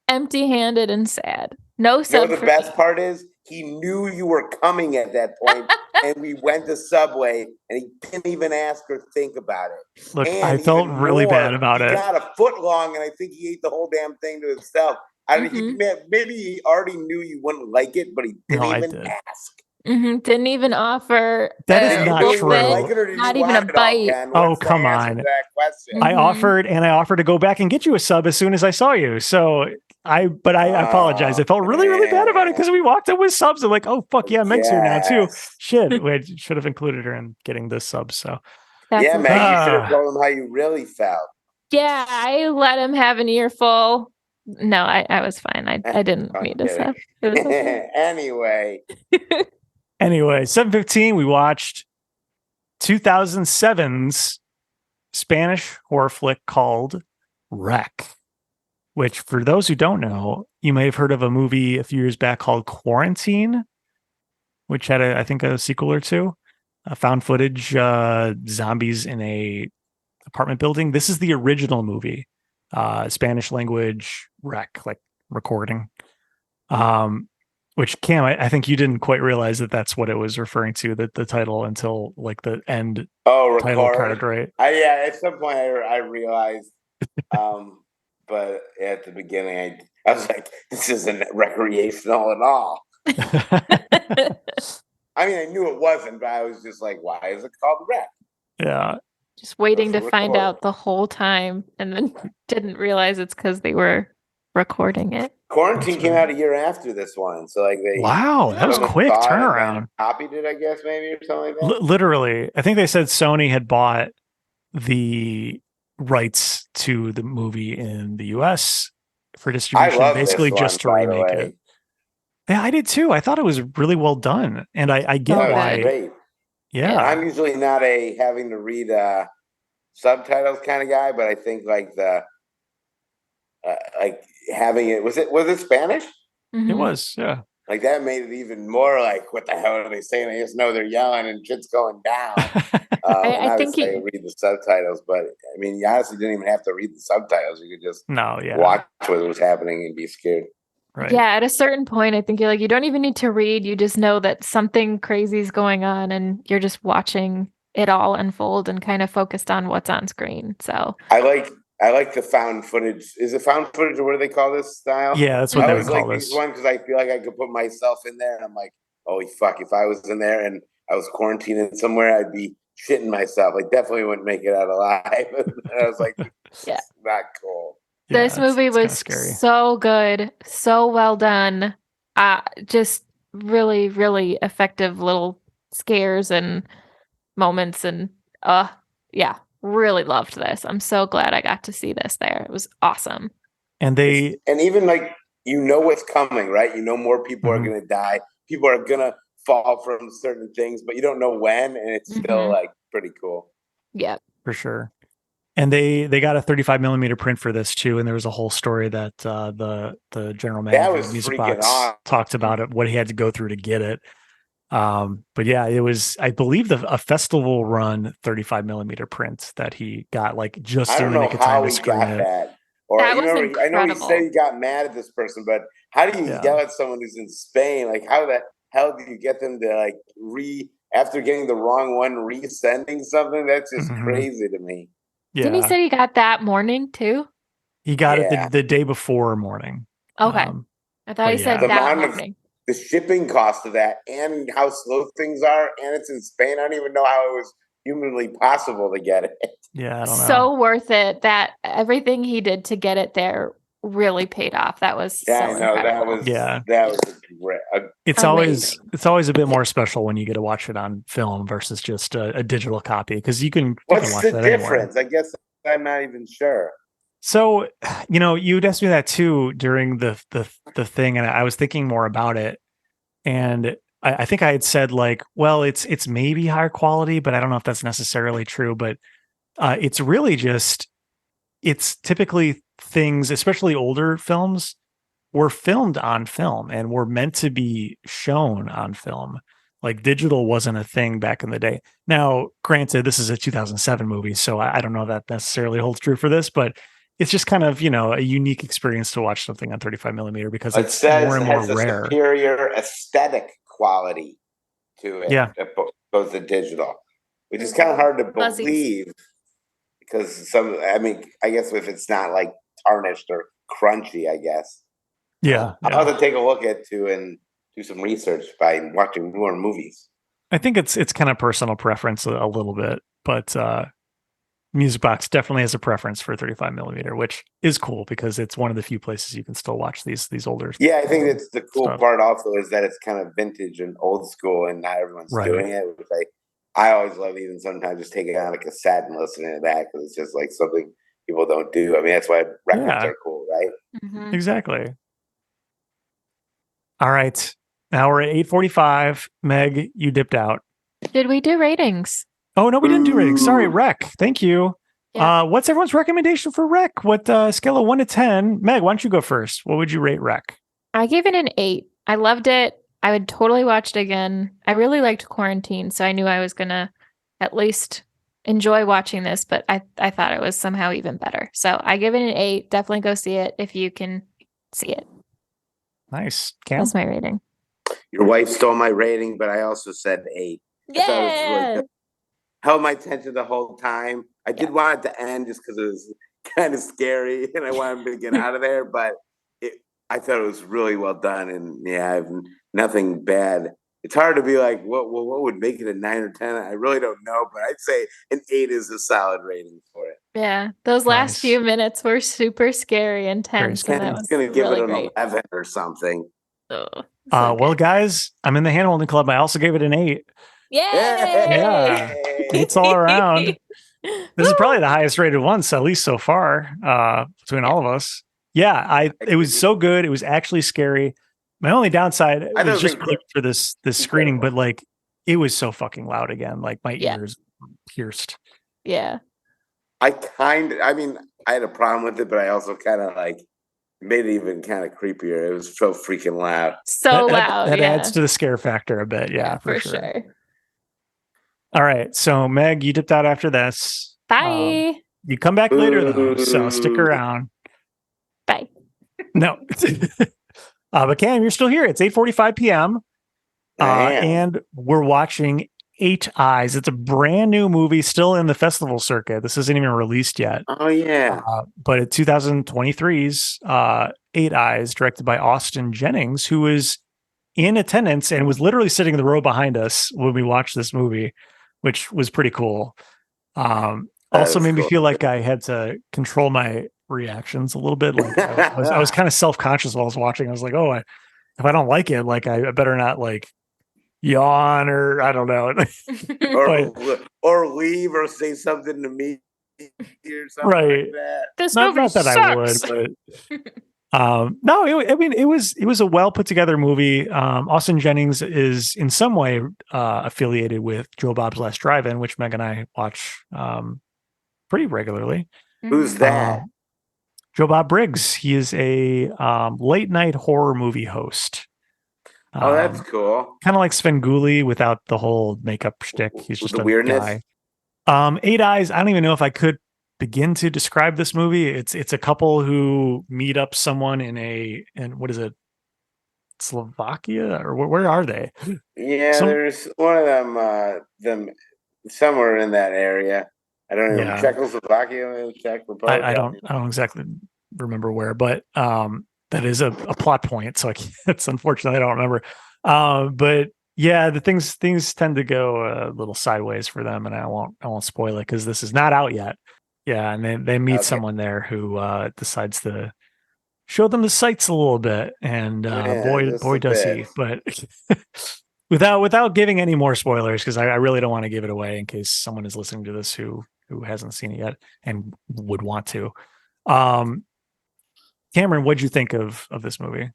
Speaker 3: empty-handed and sad. No sub.
Speaker 2: The best part is he knew you were coming at that point, and we went to Subway, and he didn't even ask or think about it.
Speaker 1: Look, I felt really bad about it.
Speaker 2: He got a foot long, and I think he ate the whole damn thing to himself. Maybe he already knew you wouldn't like it, but he didn't even ask.
Speaker 3: Didn't even offer.
Speaker 1: That is not true.
Speaker 3: Not even a bite.
Speaker 1: Oh, come on. I offered to go back and get you a sub as soon as I saw you. So I apologize. I felt really, really bad about it because we walked in with subs and like, oh fuck yeah, Meg's here now too. Shit, we should have included her in getting this sub. So
Speaker 2: Meg, you should have told him how you really felt.
Speaker 3: Yeah, I let him have an earful. No, I was fine. I didn't need a sub. It was okay.
Speaker 2: Anyway,
Speaker 1: 7:15. We watched 2007's Spanish horror flick called Wreck. Which, for those who don't know, you may have heard of a movie a few years back called Quarantine, which had, I think, a sequel or two. Found footage, zombies in a apartment building. This is the original movie, Spanish language Wreck, like recording. Which, Cam, I think you didn't quite realize that that's what it was referring to, the title, until like the end title card, right?
Speaker 2: At some point I realized. But at the beginning, I was like, this isn't recreational at all. I mean, I knew it wasn't, but I was just like, why is it called Wreck?
Speaker 1: Yeah.
Speaker 3: Just waiting to find out the whole time, and then didn't realize it's because they were recording it.
Speaker 2: Quarantine came out a year after this one. So like
Speaker 1: that was quick turnaround.
Speaker 2: Copied it, I guess, maybe, or something like that.
Speaker 1: Literally. I think they said Sony had bought the rights to the movie in the US for distribution, basically just to remake it. Yeah, I did too. I thought it was really well done, and I get why.
Speaker 2: Great.
Speaker 1: Yeah,
Speaker 2: I'm usually not a having to read subtitles kind of guy, but I think like the having it was it Spanish?
Speaker 1: It was, yeah.
Speaker 2: Like that made it even more like, what the hell are they saying? I just know they're yelling and shit's going down. And
Speaker 3: I think
Speaker 2: obviously I read the subtitles, but I mean, you honestly didn't even have to read the subtitles. You could just watch what was happening and be scared.
Speaker 1: Right.
Speaker 3: Yeah, at a certain point, I think you're like, you don't even need to read. You just know that something crazy is going on, and you're just watching it all unfold and kind of focused on what's on screen. So
Speaker 2: I like the found footage. Is it found footage, or what do they call this style?
Speaker 1: Yeah, that's what
Speaker 2: I
Speaker 1: they
Speaker 2: always
Speaker 1: would call
Speaker 2: like
Speaker 1: this.
Speaker 2: these ones because I feel like I could put myself in there, and I'm like, holy fuck! If I was in there and I was quarantining somewhere, I'd be shitting myself. I definitely wouldn't make it out alive. And I was like,
Speaker 3: yeah,
Speaker 2: not cool.
Speaker 3: This movie was so good, so well done. Just really, really effective little scares and moments, and yeah, really loved this. I'm so glad I got to see this there. It was awesome.
Speaker 1: And
Speaker 2: even like, you know what's coming, right? You know more people are gonna die. People are gonna fall from certain things, but you don't know when, and it's still like pretty cool.
Speaker 3: Yeah,
Speaker 1: for sure. And they got a 35 millimeter print for this too, and there was a whole story that the general manager of Music Box talked about it, what he had to go through to get it. But yeah, it was, I believe, a festival run 35 millimeter print that he got, like, just in the nick of time to screen it.
Speaker 2: That. Or
Speaker 3: that was incredible.
Speaker 2: I know he said he got mad at this person, but how do you yell at someone who's in Spain? Like, how the hell do you get them to like after getting the wrong one, resending something? That's just crazy to me.
Speaker 1: Yeah.
Speaker 3: Didn't he say he got that morning too?
Speaker 1: He got it the day before morning.
Speaker 3: Okay. I thought he said that morning.
Speaker 2: The shipping cost of that and how slow things are, and it's in Spain. I don't even know how it was humanly possible to get it.
Speaker 1: Yeah, I don't know.
Speaker 3: So worth it. That everything he did to get it there really paid off. That was incredible.
Speaker 2: That was great.
Speaker 1: It's always a bit more special when you get to watch it on film versus just a digital copy, because you can watch that
Speaker 2: difference?
Speaker 1: Anywhere.
Speaker 2: I guess I'm not even sure.
Speaker 1: So, you'd asked me that too during the thing, and I was thinking more about it, and I think I had said, like, well, it's maybe higher quality, but I don't know if that's necessarily true. But it's really just, it's typically things, especially older films, were filmed on film and were meant to be shown on film. Like, digital wasn't a thing back in the day. Now, granted, this is a 2007 movie, so I don't know if that necessarily holds true for this, but it's just kind of, a unique experience to watch something on 35 millimeter because it's more and more rare.
Speaker 2: Superior aesthetic quality to it, opposed to digital, which is kind of hard to believe because I guess if it's not like tarnished or crunchy, I guess.
Speaker 1: Yeah.
Speaker 2: I'll have to take a look at and do some research by watching more movies.
Speaker 1: I think it's kind of personal preference a little bit, but Music Box definitely has a preference for 35 millimeter, which is cool because it's one of the few places you can still watch these older.
Speaker 2: Yeah, I think that's the cool part also is that it's kind of vintage and old school, and not everyone's doing it. Which I always love, even sometimes just taking it on a cassette and listening to that because it's just like something people don't do. I mean, that's why records are cool, right?
Speaker 3: Mm-hmm.
Speaker 1: Exactly. All right, now we're at 8:45. Meg, you dipped out.
Speaker 3: Did we do ratings?
Speaker 1: Oh, no, we didn't do ratings. Sorry, Rec. Thank you.
Speaker 3: Yeah.
Speaker 1: What's everyone's recommendation for Rec? What scale of 1 to 10? Meg, why don't you go first? What would you rate Rec?
Speaker 3: I gave it an 8. I loved it. I would totally watch it again. I really liked Quarantine, so I knew I was going to at least enjoy watching this, but I thought it was somehow even better. So I give it an 8. Definitely go see it if you can see it.
Speaker 1: Nice. Cam?
Speaker 3: That's my rating.
Speaker 2: Your wife stole my rating, but I also said 8.
Speaker 3: Yeah.
Speaker 2: Held my attention the whole time. I did want it to end just because it was kind of scary and I wanted to get out of there, but I thought it was really well done, and I have nothing bad. It's hard to be like, what would make it a 9 or 10? I really don't know, but I'd say an 8 is a solid rating for it.
Speaker 3: Yeah, those last few minutes were super scary and tense.
Speaker 2: And I was going to give it an 11 or something.
Speaker 1: Well, guys, I'm in the handholding club. I also gave it an 8.
Speaker 3: Yay!
Speaker 1: Yeah, 8's all around. This is probably the highest rated one, so at least so far, between all of us. Yeah, it was so good. It was actually scary. My only downside was just for this screening, but like it was so fucking loud again. Like my ears pierced.
Speaker 3: Yeah.
Speaker 2: I had a problem with it, but I also kind of like made it even kind of creepier. It was so freaking loud.
Speaker 3: So loud.
Speaker 1: That
Speaker 3: yeah.
Speaker 1: adds to the scare factor a bit. Yeah, for sure.
Speaker 3: sure.
Speaker 1: All right. So, Meg, you dipped out after this.
Speaker 3: Bye.
Speaker 1: You come back later, though. So, stick around.
Speaker 3: Bye.
Speaker 1: No. But Cam, you're still here. It's 8:45 p.m. And we're watching Eight Eyes. It's a brand new movie, still in the festival circuit. This isn't even released yet.
Speaker 2: Oh, yeah.
Speaker 1: But it's 2023's Eight Eyes, directed by Austin Jennings, who is in attendance and was literally sitting in the row behind us when we watched this movie, which was pretty cool. Also made me feel like I had to control my reactions a little bit. Like I was kind of self-conscious while I was watching. I was like, oh, if I don't like it, like I better not like yawn or I don't know.
Speaker 2: or leave or say something to me or something
Speaker 1: right.
Speaker 2: like that.
Speaker 3: This
Speaker 1: not
Speaker 3: movie
Speaker 1: that
Speaker 3: sucks.
Speaker 1: I would, but no, it was a well put together movie. Austin Jennings is in some way affiliated with Joe Bob's Last Drive-In, which Meg and I watch pretty regularly.
Speaker 2: Who's that?
Speaker 1: Joe Bob Briggs. He is a late night horror movie host.
Speaker 2: Oh, that's cool.
Speaker 1: Kind of like Svengoolie without the whole makeup shtick. He's just
Speaker 2: the
Speaker 1: a
Speaker 2: weirdness.
Speaker 1: Guy. Eight Eyes. I don't even know if I could begin to describe this movie. It's a couple who meet up someone in what is it? Slovakia or where are they?
Speaker 2: Yeah, there's one of them somewhere in that area. I don't know. Yeah. Czechoslovakia, Czech Republic.
Speaker 1: I don't exactly remember where, but that is a plot point. So it's unfortunate I don't remember. But yeah, the things tend to go a little sideways for them, and I won't spoil it because this is not out yet. Yeah, and they meet someone there who decides to show them the sights a little bit, and boy does he! But without giving any more spoilers, because I really don't want to give it away in case someone is listening to this who hasn't seen it yet and would want to. Cameron, what'd you think of this movie?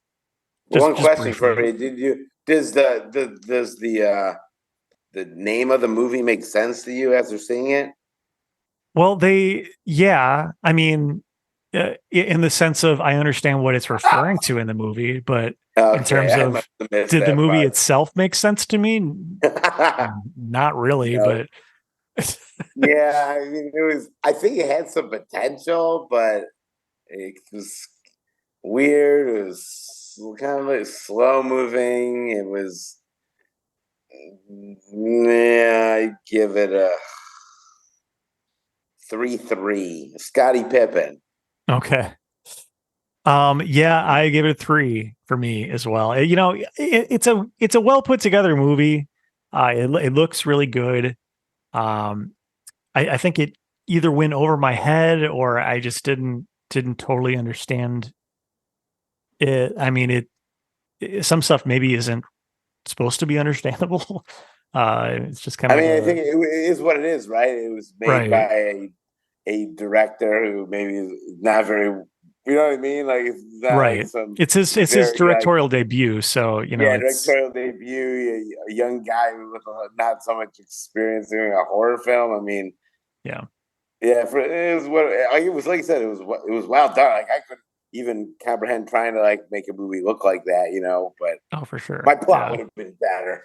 Speaker 2: One question for you: does the name of the movie make sense to you after seeing it?
Speaker 1: Well, I mean, in the sense of I understand what it's referring to in the movie, but in terms of did the movie itself make sense to me? Not really, but
Speaker 2: yeah, I mean, I think it had some potential, but it was weird. It was kind of like slow moving. It was, I give it a 3-3. Scottie Pippen.
Speaker 1: Okay. Yeah, I give it a 3 for me as well. You know, it's a well put together movie. It looks really good. I think it either went over my head or I just didn't totally understand it. I mean, some stuff maybe isn't supposed to be understandable. It's just kind of.
Speaker 2: I mean, I think it is what it is, right? It was made by a director who maybe is not very. You know what I mean? Like it's not
Speaker 1: right.
Speaker 2: Like
Speaker 1: it's his directorial debut, so you know.
Speaker 2: Yeah, directorial debut. A young guy with not so much experience doing a horror film. I mean, yeah. It was like you said. It was well done. Like I couldn't even comprehend trying to like make a movie look like that, you know. But
Speaker 1: for sure,
Speaker 2: my plot would have been better.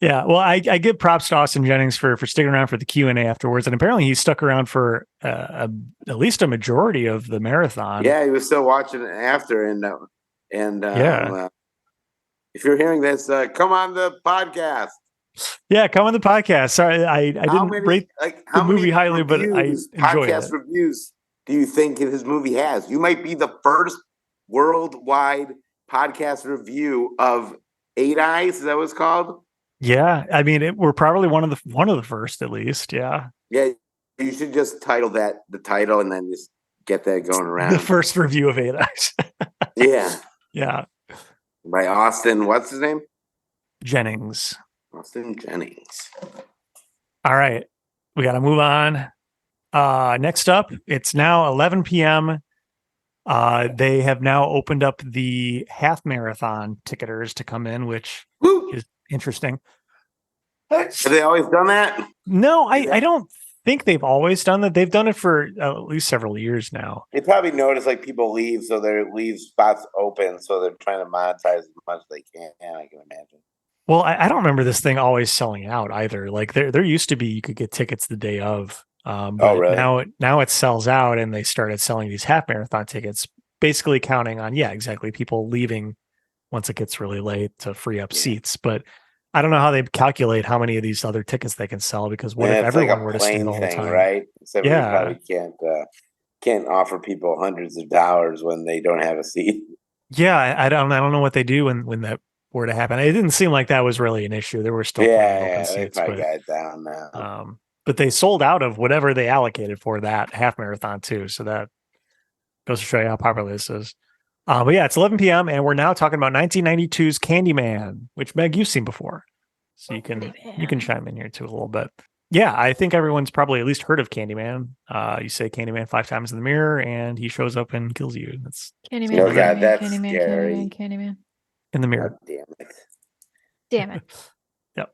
Speaker 1: Yeah, well, I give props to Austin Jennings for sticking around for the Q&A afterwards, and apparently he stuck around for at least a majority of the marathon.
Speaker 2: Yeah, he was still watching it after, and if you're hearing this, come on the podcast.
Speaker 1: Yeah, come on the podcast. Sorry, I didn't rate the movie highly, but I enjoyed it.
Speaker 2: Reviews do you think his movie has? You might be the first worldwide podcast review of Eight Eyes. Is that what it's called?
Speaker 1: Yeah, I mean, we're probably one of the first, at least. Yeah.
Speaker 2: Yeah, you should just title that the title, and then just get that going around.
Speaker 1: The first review of Eight Eyes.
Speaker 2: Yeah.
Speaker 1: Yeah.
Speaker 2: By Austin, what's his name?
Speaker 1: Jennings.
Speaker 2: Austin Jennings.
Speaker 1: All right, we got to move on. Next up, it's now 11 p.m. They have now opened up the half marathon ticketers to come in, which is interesting.
Speaker 2: Have they always done that?
Speaker 1: No, I don't think they've always done that. They've done it for at least several years now.
Speaker 2: They probably notice like people leave, so they leave spots open, so they're trying to monetize as much as they can. I can imagine.
Speaker 1: Well, I don't remember this thing always selling out either. Like there used to be you could get tickets the day of. But
Speaker 2: really?
Speaker 1: now it sells out, and they started selling these half marathon tickets, basically counting on exactly people leaving once it gets really late to free up seats. But I don't know how they calculate how many of these other tickets they can sell, because what if everyone were to stay the whole time?
Speaker 2: Right? Except you
Speaker 1: Yeah.
Speaker 2: probably can't offer people hundreds of dollars when they don't have a seat.
Speaker 1: Yeah, I don't know what they do when that were to happen. It didn't seem like that was really an issue. There were still plenty of open
Speaker 2: They
Speaker 1: seats,
Speaker 2: probably
Speaker 1: but
Speaker 2: got it down now.
Speaker 1: but they sold out of whatever they allocated for that half marathon too. So that goes to show you how popular this is. But yeah, it's 11 p.m. and we're now talking about 1992's Candyman, which Meg, you've seen before, so you can chime in here too a little bit. Yeah, I think everyone's probably at least heard of Candyman. You say Candyman 5 times in the mirror, and he shows up and kills you. That's
Speaker 3: Candyman.
Speaker 2: Oh God, that's
Speaker 3: Candyman,
Speaker 2: scary.
Speaker 3: Candyman.
Speaker 1: in the mirror.
Speaker 2: God damn it.
Speaker 3: Damn it.
Speaker 1: Yep.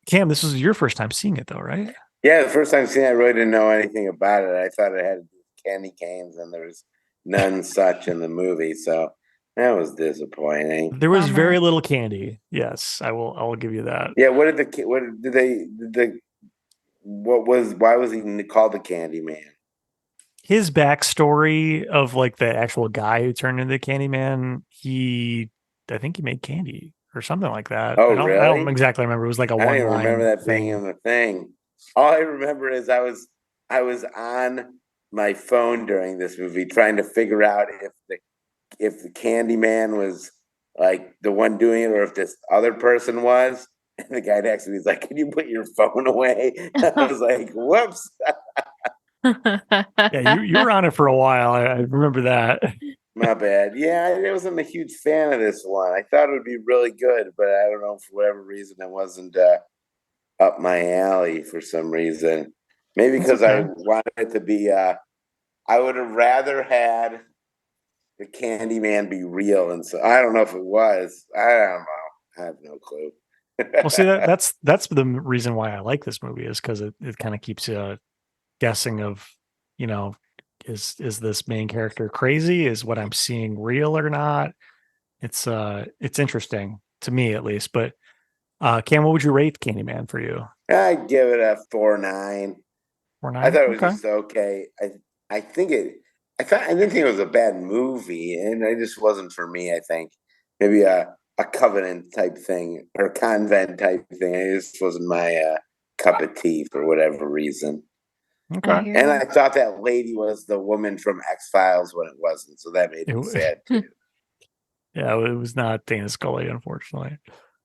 Speaker 1: Cam, this was your first time seeing it though, right?
Speaker 2: Yeah, the first time seeing it, I really didn't know anything about it. I thought it had candy canes, and there was none such in the movie, so that was disappointing.
Speaker 1: There was
Speaker 3: Bummer.
Speaker 1: very little candy. Yes, I will give you that.
Speaker 2: Yeah, why was he called the Candy Man?
Speaker 1: His backstory of like the actual guy who turned into Candyman, I think he made candy or something like that.
Speaker 2: Oh,
Speaker 1: I don't
Speaker 2: really?
Speaker 1: exactly remember. It was like a
Speaker 2: I don't
Speaker 1: one
Speaker 2: even
Speaker 1: line
Speaker 2: remember that
Speaker 1: thing.
Speaker 2: being in the thing. All I remember is I was on my phone during this movie trying to figure out if the Candyman was like the one doing it or if this other person was. And the guy next to me was like, "Can you put your phone away?" I was like, "Whoops."
Speaker 1: Yeah, you were on it for a while. I remember that.
Speaker 2: My bad. Yeah, I wasn't a huge fan of this one. I thought it would be really good, but I don't know, for whatever reason it wasn't up my alley for some reason. Maybe because I wanted it to be. I would have rather had the Candyman be real, and so I don't know if it was. I don't know. I have no clue.
Speaker 1: Well, see, that's the reason why I like this movie, is because it kind of keeps you guessing of, is this main character crazy? Is what I'm seeing real or not? It's interesting to me at least. But Cam, what would you rate Candyman for you?
Speaker 2: I'd give it a 4.9.
Speaker 1: 4.9?
Speaker 2: I thought it was just okay. I didn't think it was a bad movie, and it just wasn't for me. I think maybe a Covenant type thing or Convent type thing. It just wasn't my cup of tea for whatever reason.
Speaker 1: Okay.
Speaker 2: And I thought that lady was the woman from X-Files when it wasn't, so that made me sad too.
Speaker 1: Yeah, it was not Dana Scully, unfortunately.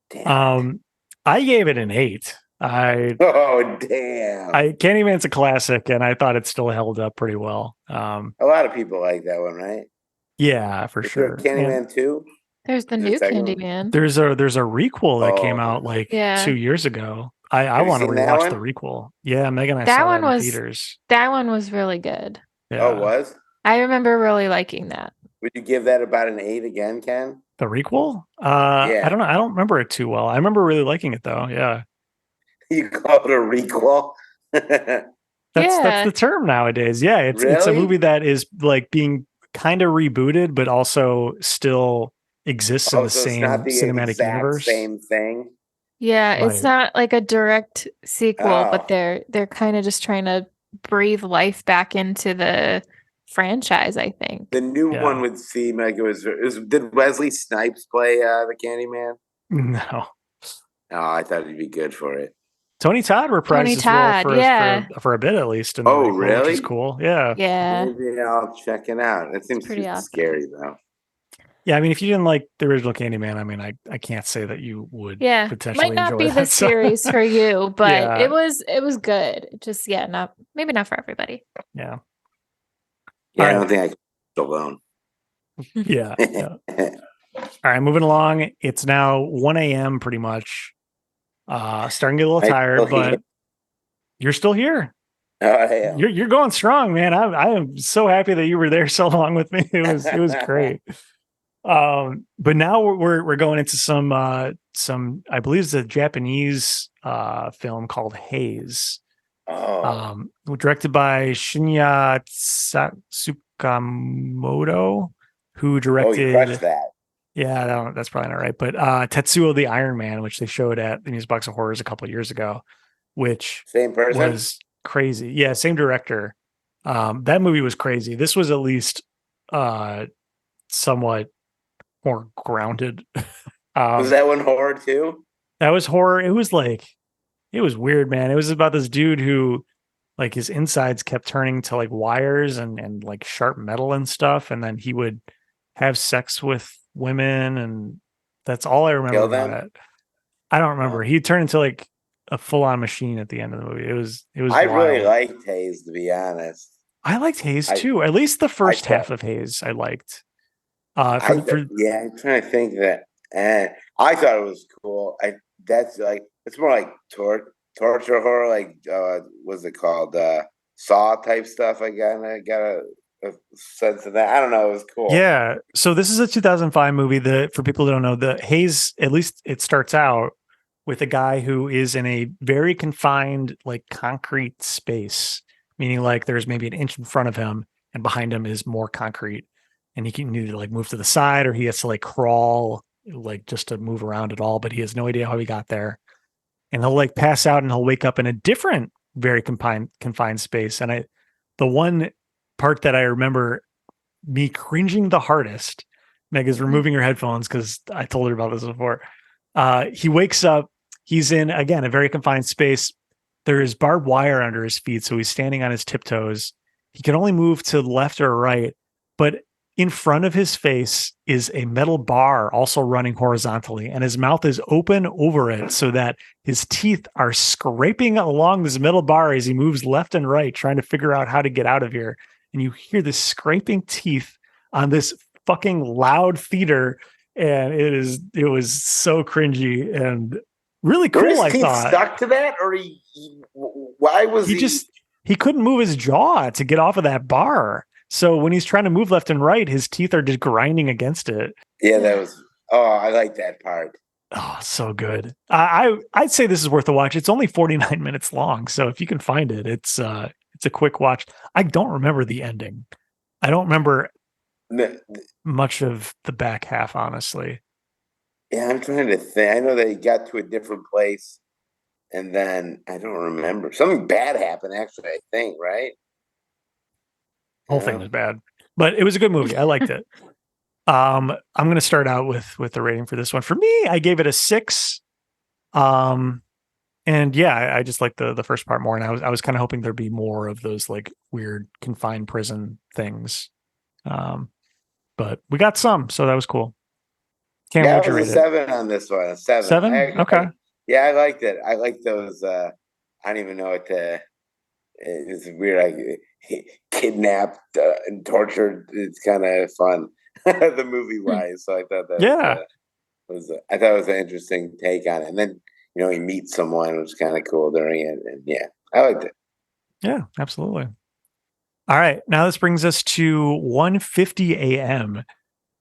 Speaker 2: Damn.
Speaker 1: I gave it an 8.
Speaker 2: Oh damn!
Speaker 1: Candyman's a classic, and I thought it still held up pretty well.
Speaker 2: A lot of people like that one, right?
Speaker 1: Yeah, for sure.
Speaker 2: Candyman 2?
Speaker 3: There's the new Candyman.
Speaker 1: There's a requel that came out 2 years ago. I want to rewatch the requel. Yeah, Megan, I saw that in theaters.
Speaker 3: That one was really good.
Speaker 1: Yeah.
Speaker 2: Oh, it was?
Speaker 3: I remember really liking that.
Speaker 2: Would you give that about an 8 again, Ken?
Speaker 1: The requel?
Speaker 2: Yeah.
Speaker 1: I don't know. I don't remember it too well. I remember really liking it though. Yeah.
Speaker 2: You call it a requel?
Speaker 1: That's the term nowadays. Yeah, it's a movie that is like being kind of rebooted, but also still exists in the same cinematic universe.
Speaker 2: Same thing.
Speaker 3: Yeah,
Speaker 1: Right.
Speaker 3: It's not like a direct sequel, but they're kind of just trying to breathe life back into the franchise, I think.
Speaker 2: The new one would seem like it was. Did Wesley Snipes play the Candyman?
Speaker 1: No.
Speaker 2: Oh, I thought he'd be good for it.
Speaker 1: Tony Todd reprised his role for a bit at least.
Speaker 2: Oh, really?
Speaker 1: Which is cool. Yeah.
Speaker 3: Yeah.
Speaker 2: Maybe I'll check it out. It seems pretty scary though.
Speaker 1: Yeah, I mean, if you didn't like the original Candyman, I mean, I can't say that you would potentially
Speaker 3: might not
Speaker 1: enjoy
Speaker 3: be
Speaker 1: that,
Speaker 3: the series for you, but it was good. Just maybe not for everybody.
Speaker 1: Yeah.
Speaker 2: Yeah, I don't think I can alone.
Speaker 1: Yeah. All right, moving along. It's now 1 a.m. pretty much. Starting to get a little tired, but you're still here.
Speaker 2: Oh, yeah.
Speaker 1: You're going strong, man. I am so happy that you were there so long with me. It was great. But now we're going into some I believe it's a Japanese film called Haze.
Speaker 2: Oh,
Speaker 1: Directed by Shinya Tsukamoto, who
Speaker 2: you
Speaker 1: directed
Speaker 2: crushed that.
Speaker 1: yeah, that's probably not right. But Tetsuo the Iron Man, which they showed at the Music Box of Horrors a couple of years ago, which
Speaker 2: Same person?
Speaker 1: was crazy. Yeah, same director. That movie was crazy. This was at least somewhat more grounded.
Speaker 2: Was that one horror too?
Speaker 1: That was horror. It was weird, man. It was about this dude who like his insides kept turning to like wires and like sharp metal and stuff. And then he would have sex with women. And that's all I remember
Speaker 2: Kill
Speaker 1: about
Speaker 2: them?
Speaker 1: it. I don't remember.
Speaker 2: Oh.
Speaker 1: He turned into like a full on machine at the end of the movie. It was
Speaker 2: I
Speaker 1: wild.
Speaker 2: really liked Haze, to be honest.
Speaker 1: I liked Haze too. At least the first half of Haze I liked.
Speaker 2: I'm trying to think that. And I thought it was cool. That's like it's more like torture horror, like what's it called? Saw type stuff. I got a sense of that. I don't know. It was cool.
Speaker 1: Yeah. So this is a 2005 movie. For people who don't know, the Haze, at least it starts out with a guy who is in a very confined, like concrete space, meaning like there's maybe an inch in front of him and behind him is more concrete. And he can either like move to the side or he has to like crawl, like just to move around at all. But he has no idea how he got there. And he'll like pass out and he'll wake up in a different, very confined space. And the one part that I remember me cringing the hardest, Meg is removing her headphones because I told her about this before. He wakes up. He's in, again, a very confined space. There is barbed wire under his feet. So he's standing on his tiptoes. He can only move to the left or right. But in front of his face is a metal bar also running horizontally, and his mouth is open over it so that his teeth are scraping along this metal bar as he moves left and right, trying to figure out how to get out of here. And you hear the scraping teeth on this fucking loud theater, and it was so cringy and really cool.
Speaker 2: Were his
Speaker 1: I
Speaker 2: teeth
Speaker 1: thought
Speaker 2: stuck to that, or why was
Speaker 1: he couldn't move his jaw to get off of that bar. So when he's trying to move left and right, his teeth are just grinding against it.
Speaker 2: Yeah, that was. Oh, I like that part.
Speaker 1: Oh, so good. I'd say this is worth a watch. It's only 49 minutes long, so if you can find it, it's a quick watch. I don't remember the ending. I don't remember much of the back half, honestly.
Speaker 2: Yeah, I'm trying to think. I know that he got to a different place, and then I don't remember. Something bad happened, actually. I think, right?
Speaker 1: Whole thing was bad, but it was a good movie. I liked it. I'm going to start out with the rating for this one. For me, I gave it a 6. And yeah, I just liked the first part more. And I was kind of hoping there'd be more of those like weird confined prison things. But we got some, so that was cool.
Speaker 2: Yeah, it was a 7 on this one. A 7.
Speaker 1: 7? Okay.
Speaker 2: Yeah, I liked it. I like those. I don't even know what to. It's weird. Kidnapped and tortured. It's kind of fun, the movie wise. So I thought that was an interesting take on it. And then he meets someone, which was kind of cool during it. And yeah, I liked it.
Speaker 1: Yeah, absolutely. All right, now this brings us to 1:50 a.m.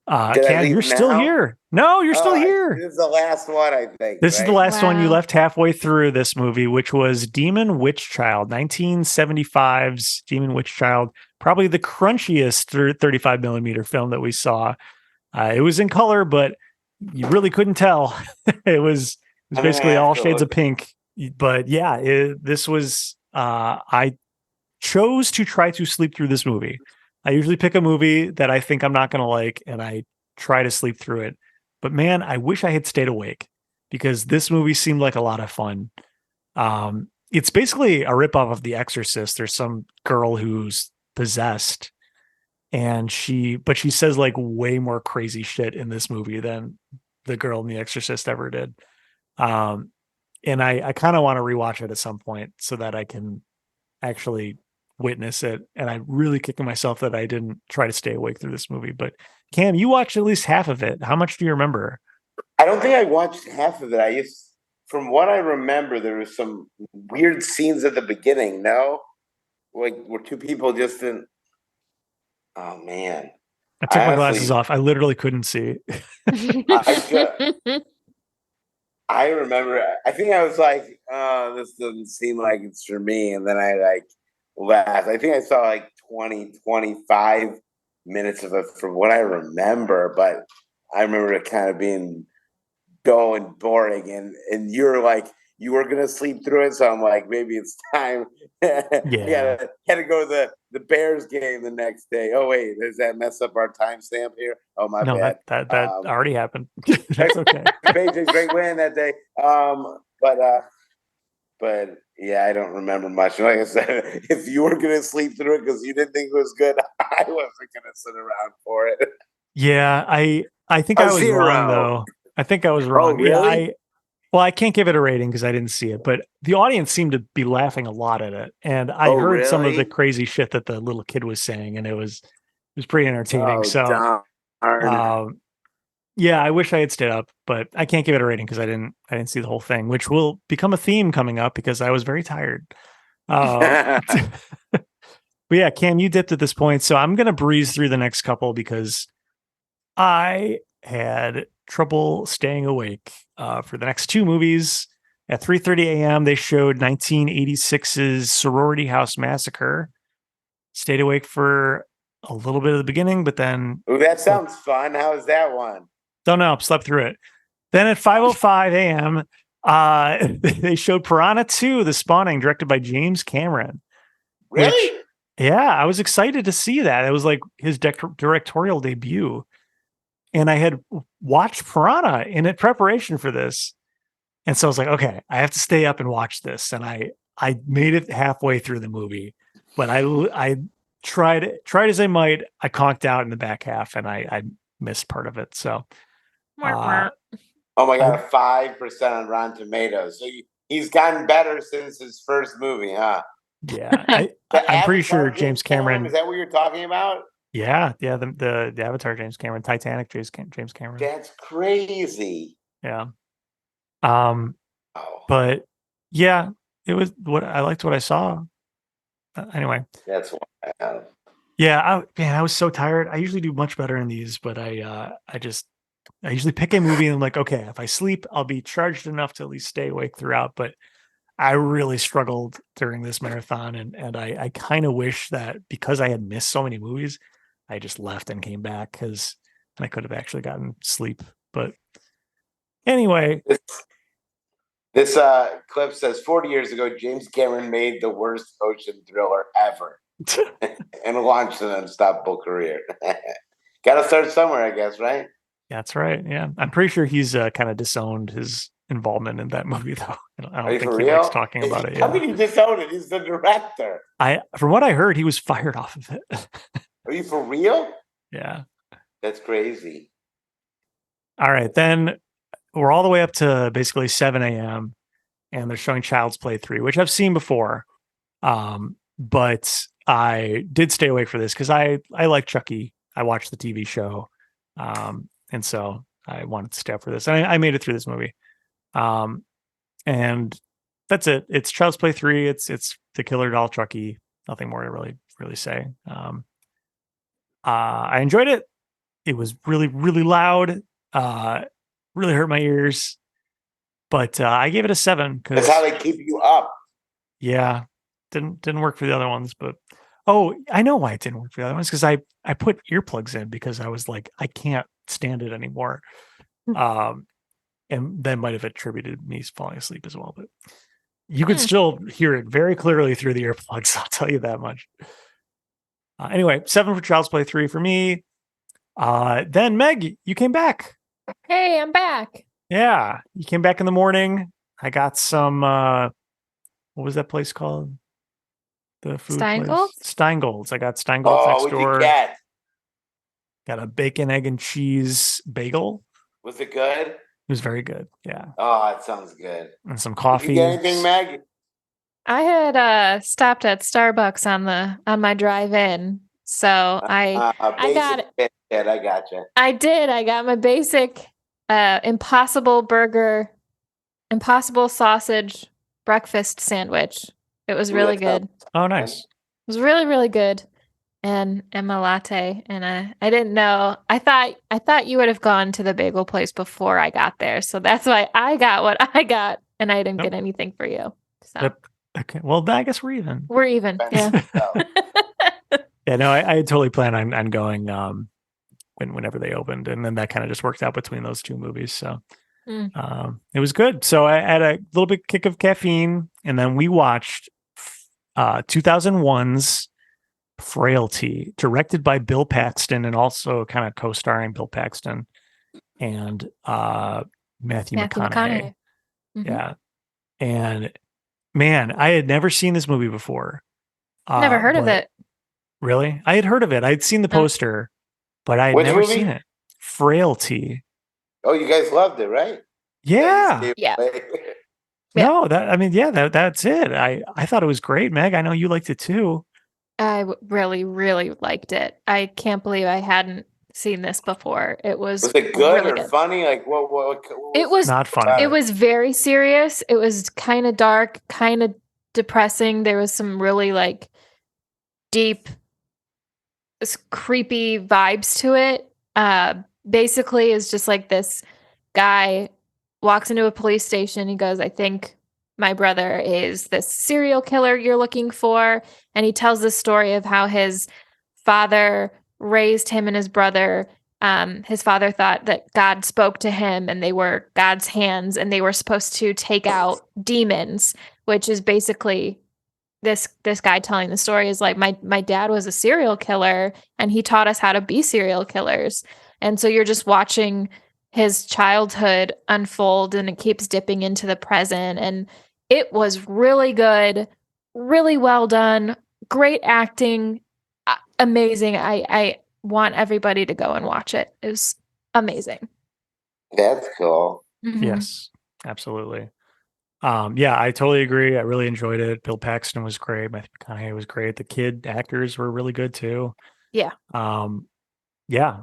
Speaker 1: Cam, you're still here. No, you're still here.
Speaker 2: This is the last one, I think.
Speaker 1: This is the last one. You left halfway through this movie, which was Demon Witch Child, 1975's Demon Witch Child, probably the crunchiest 35 millimeter film that we saw. It was in color, but you really couldn't tell. It was basically all shades of pink. But yeah, this was. I chose to try to sleep through this movie. I usually pick a movie that I think I'm not going to like, and I try to sleep through it. But man, I wish I had stayed awake because this movie seemed like a lot of fun. It's basically a ripoff of The Exorcist. There's some girl who's possessed, and she says like way more crazy shit in this movie than the girl in The Exorcist ever did. And I kind of want to rewatch it at some point so that I can actually witness it. And I'm really kicking myself that I didn't try to stay awake through this movie. But Cam, you watched at least half of it. How much do you remember?
Speaker 2: I don't think I watched half of it. From what I remember, there was some weird scenes at the beginning. No, like were two people just in. Oh man!
Speaker 1: I took my glasses off. I literally couldn't see.
Speaker 2: I remember, I think I was like, this doesn't seem like it's for me. And then I like laughed. I think I saw like 20, 25 minutes of it from what I remember, but I remember it kind of being dull and boring. And you're like, you were going to sleep through it. So I'm like, maybe it's time.
Speaker 1: Yeah.
Speaker 2: Had to go to the Bears game the next day. Oh, wait, does that mess up our timestamp here? Oh, my
Speaker 1: No,
Speaker 2: bad.
Speaker 1: that already happened. That's okay.
Speaker 2: Patriots great win that day. But yeah, I don't remember much. Like I said, if you were gonna sleep through it because you didn't think it was good, I wasn't gonna sit around for it.
Speaker 1: Yeah, I think I was wrong though. I think I was wrong.
Speaker 2: Oh, really?
Speaker 1: Yeah, well, I can't give it a rating because I didn't see it, but the audience seemed to be laughing a lot at it, and I heard some of the
Speaker 2: Really?
Speaker 1: crazy shit that the little kid was saying, and it was pretty entertaining.
Speaker 2: Oh,
Speaker 1: So,
Speaker 2: darn.
Speaker 1: yeah, I wish I had stayed up, but I can't give it a rating because I didn't see the whole thing, which will become a theme coming up because I was very tired. But yeah, Cam, you dipped at this point, so I'm gonna breeze through the next couple because I had trouble staying awake for the next two movies. At 3:30 a.m., they showed 1986's Sorority House Massacre. Stayed awake for a little bit of the beginning, but then
Speaker 2: Ooh, that sounds fun. How is that one?
Speaker 1: don't know, slept through it. Then at 5:05 a.m., they showed Piranha 2: The Spawning, directed by James Cameron.
Speaker 2: Really?
Speaker 1: Yeah, I was excited to see that. It was like his directorial debut. And I had watched Piranha in preparation for this. And so I was like, okay, I have to stay up and watch this. And I made it halfway through the movie, but I tried as I might. I conked out in the back half and I missed part of it. So,
Speaker 2: oh my God, 5% on Rotten Tomatoes. So he's gotten better since his first movie, huh?
Speaker 1: Yeah, I'm pretty sure James Cameron.
Speaker 2: Is that what you're talking about?
Speaker 1: Yeah, the Avatar James Cameron, Titanic James Cameron.
Speaker 2: That's crazy.
Speaker 1: Yeah. But yeah, it was I liked what I saw. Anyway,
Speaker 2: that's wild.
Speaker 1: Yeah, I was so tired. I usually do much better in these, but I usually pick a movie and I'm like, okay, if I sleep, I'll be charged enough to at least stay awake throughout. But I really struggled during this marathon, and I kind of wish that because I had missed so many movies, I just left and came back because I could have actually gotten sleep. But anyway.
Speaker 2: This clip says 40 years ago, James Cameron made the worst ocean thriller ever and launched an unstoppable career. Got to start somewhere, I guess, right?
Speaker 1: That's right. Yeah. I'm pretty sure he's kind of disowned his involvement in that movie, though. I don't think he likes talking about it.
Speaker 2: How can you disown it? He's the director.
Speaker 1: From what I heard, he was fired off of it.
Speaker 2: Are you for real?
Speaker 1: Yeah.
Speaker 2: That's crazy.
Speaker 1: All right. Then we're all the way up to basically 7 a.m. and they're showing Child's Play 3, which I've seen before. But I did stay awake for this because I like Chucky. I watched the TV show. And so I wanted to stay up for this. And I made it through this movie. And that's it. It's Child's Play 3. It's the killer doll Chucky. Nothing more to really say. I enjoyed it. It was really, really loud. Really hurt my ears. But I gave it a 7 because
Speaker 2: that's how they keep you up.
Speaker 1: Yeah, didn't work for the other ones. But I know why it didn't work for the other ones because I put earplugs in because I was like, I can't stand it anymore. And that might have attributed me falling asleep as well. But you could still hear it very clearly through the earplugs. I'll tell you that much. Anyway, 7 for Child's Play 3 for me. Then Meg, you came back.
Speaker 3: Hey, I'm back.
Speaker 1: Yeah, you came back in the morning. I got some. What was that place called? The food
Speaker 3: Steingold's?
Speaker 1: place. Steingold's. I got Steingold's next door.
Speaker 2: What'd you get?
Speaker 1: Got a bacon, egg, and cheese bagel.
Speaker 2: Was it good?
Speaker 1: It was very good. Yeah.
Speaker 2: Oh, it sounds good.
Speaker 1: And some coffee.
Speaker 2: Did you get anything, Meg?
Speaker 3: I had stopped at Starbucks on my drive in, so I got it.
Speaker 2: I gotcha.
Speaker 3: I did. I got my basic Impossible Burger, Impossible Sausage breakfast sandwich. It was really good.
Speaker 1: Oh, nice.
Speaker 3: It was really, really good. and a latte, and I didn't know. I thought you would have gone to the bagel place before I got there, so that's why I got what I got, and I didn't
Speaker 1: Nope.
Speaker 3: get anything for you. So
Speaker 1: Yep. Okay. Well, I guess we're even.
Speaker 3: we're even. Yeah.
Speaker 1: Yeah. No, I totally plan on going whenever they opened, and then that kind of just worked out between those two movies. So it was good. So I had a little bit kick of caffeine, and then we watched 2001's Frailty, directed by Bill Paxton and also kind of co-starring Bill Paxton and Matthew McConaughey.
Speaker 3: Mm-hmm.
Speaker 1: Yeah. And man, I had never seen this movie before.
Speaker 3: Never heard of it.
Speaker 1: Really? I had heard of it. I'd seen the poster, but I had
Speaker 2: Which
Speaker 1: never
Speaker 2: movie?
Speaker 1: seen it. Frailty.
Speaker 2: Oh, you guys loved it, right?
Speaker 1: Yeah.
Speaker 3: Yeah.
Speaker 1: No, that's it. I thought it was great, Meg. I know you liked it too.
Speaker 3: I really, really liked it. I can't believe I hadn't seen this before. It was
Speaker 2: it good
Speaker 3: really
Speaker 2: or
Speaker 3: good.
Speaker 2: funny? Like what
Speaker 3: It was
Speaker 1: not funny.
Speaker 3: It was very serious. It was kind of dark, kind of depressing. There was some really like deep, creepy vibes to it. Basically, it's just like this guy walks into a police station. He goes, "I think my brother is this serial killer you're looking for." And he tells the story of how his father raised him and his brother. His father thought that God spoke to him and they were God's hands and they were supposed to take out demons, which is basically this guy telling the story is like, my dad was a serial killer and he taught us how to be serial killers. And so you're just watching his childhood unfold and it keeps dipping into the present. And it was really good, really well done, great acting, amazing. I want everybody to go and watch it. It was amazing.
Speaker 2: That's cool.
Speaker 3: Mm-hmm.
Speaker 1: Yes, absolutely. Yeah, I totally agree. I really enjoyed it. Bill Paxton was great. Matthew McConaughey was great. The kid actors were really good too.
Speaker 3: Yeah.
Speaker 1: Yeah,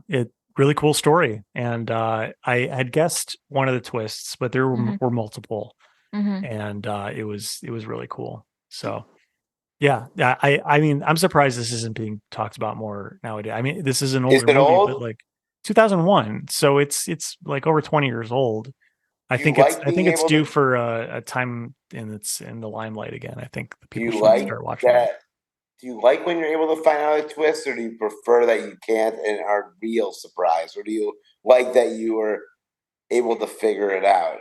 Speaker 1: really cool story. And I had guessed one of the twists, but there were multiple.
Speaker 3: Mm-hmm.
Speaker 1: And it was really cool. So yeah, I mean, I'm surprised this isn't being talked about more nowadays. I mean, this is an older movie,
Speaker 2: old?
Speaker 1: but like 2001, so it's like over 20 years old. I think it's due for a time in the limelight again. I think people should start watching it.
Speaker 2: Do you like when you're able to find out a twist, or do you prefer that you can't and are real surprised, or do you like that you were able to figure it out?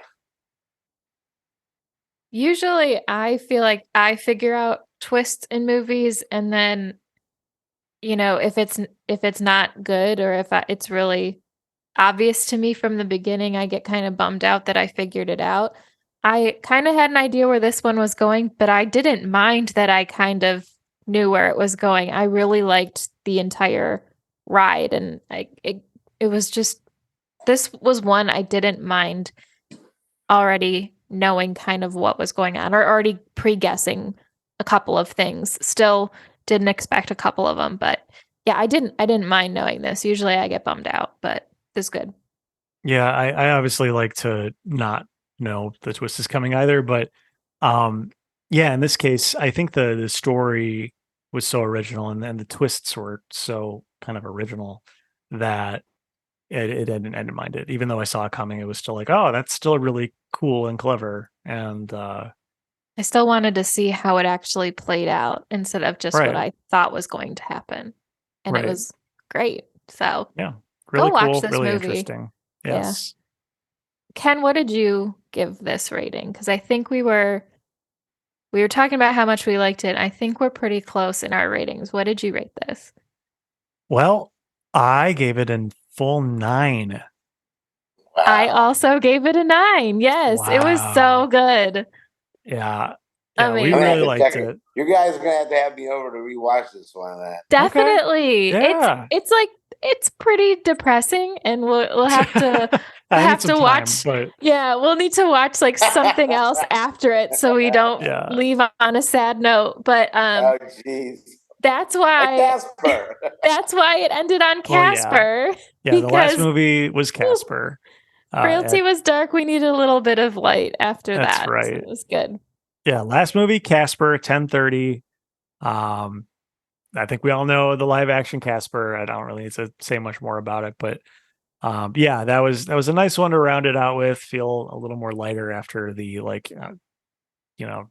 Speaker 3: Usually, I feel like I figure out twists in movies, and then, if it's not good or if it's really obvious to me from the beginning, I get kind of bummed out that I figured it out. I kind of had an idea where this one was going, but I didn't mind that I kind of knew where it was going. I really liked the entire ride, and it was just, this was one I didn't mind already knowing kind of what was going on or already pre-guessing a couple of things. Still didn't expect a couple of them, but yeah, I didn't mind knowing this. Usually I get bummed out, but this is good.
Speaker 1: Yeah, I obviously like to not know the twist is coming either, but yeah, in this case, I think the story was so original and the twists were so kind of original that I didn't mind it. Even though I saw it coming, it was still like, oh, that's still really cool and clever. And
Speaker 3: I still wanted to see how it actually played out instead of just what I thought was going to happen. And it was great. So
Speaker 1: yeah, really
Speaker 3: go watch
Speaker 1: cool,
Speaker 3: this
Speaker 1: really
Speaker 3: movie.
Speaker 1: interesting. Yes.
Speaker 3: Yeah. Ken, what did you give this rating? Because I think we were talking about how much we liked it. I think we're pretty close in our ratings. What did you rate this?
Speaker 1: Well, I gave it a full 9.
Speaker 2: Wow.
Speaker 3: I also gave it a 9. Yes, it was so good.
Speaker 1: Yeah,
Speaker 3: we
Speaker 1: really liked it.
Speaker 2: You guys are gonna have me over to rewatch this one.
Speaker 3: Definitely,
Speaker 1: okay. Yeah.
Speaker 3: It's pretty depressing, and we'll have to watch.
Speaker 1: But
Speaker 3: yeah, we'll need to watch like something else after it, so we don't leave on a sad note. But
Speaker 2: oh jeez.
Speaker 3: That's why
Speaker 2: Casper.
Speaker 3: That's why it ended on Casper.
Speaker 1: Yeah, the last movie was Casper.
Speaker 3: Frailty was dark. We needed a little bit of light after that.
Speaker 1: That's right.
Speaker 3: So it was good.
Speaker 1: Yeah, last movie Casper, 10:30. I think we all know the live action Casper. I don't really need to say much more about it, but yeah, that was a nice one to round it out with. Feel a little more lighter after the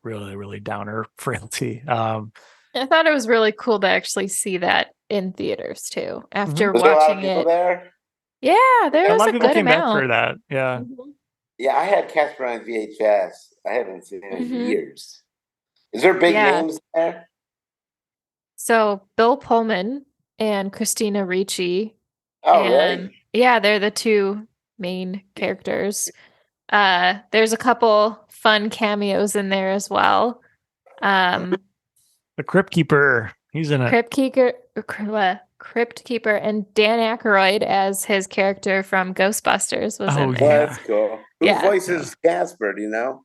Speaker 1: really really downer frailty.
Speaker 3: I thought it was really cool to actually see that in theaters too. After
Speaker 2: Was there a lot of
Speaker 3: watching
Speaker 2: people
Speaker 3: it,
Speaker 2: there?
Speaker 3: yeah, there
Speaker 1: A
Speaker 3: was
Speaker 1: lot
Speaker 3: a
Speaker 1: of people
Speaker 3: good
Speaker 1: came back
Speaker 3: amount.
Speaker 1: for that. Yeah.
Speaker 3: Mhm.
Speaker 2: Yeah, I had Casper on VHS. I haven't seen it in
Speaker 3: Mhm.
Speaker 2: years. Is there big
Speaker 3: Yeah.
Speaker 2: names there?
Speaker 3: So Bill Pullman and Christina Ricci,
Speaker 2: Oh,
Speaker 3: and
Speaker 2: really?
Speaker 3: yeah, they're the two main characters. There's a couple fun cameos in there as well.
Speaker 1: The Crypt Keeper. He's in it.
Speaker 3: Crypt Keeper and Dan Aykroyd as his character from Ghostbusters was
Speaker 1: Oh,
Speaker 3: in
Speaker 2: Well,
Speaker 3: there.
Speaker 1: yeah.
Speaker 2: that's cool. Who
Speaker 3: Yeah.
Speaker 2: voices Casper? Do you know?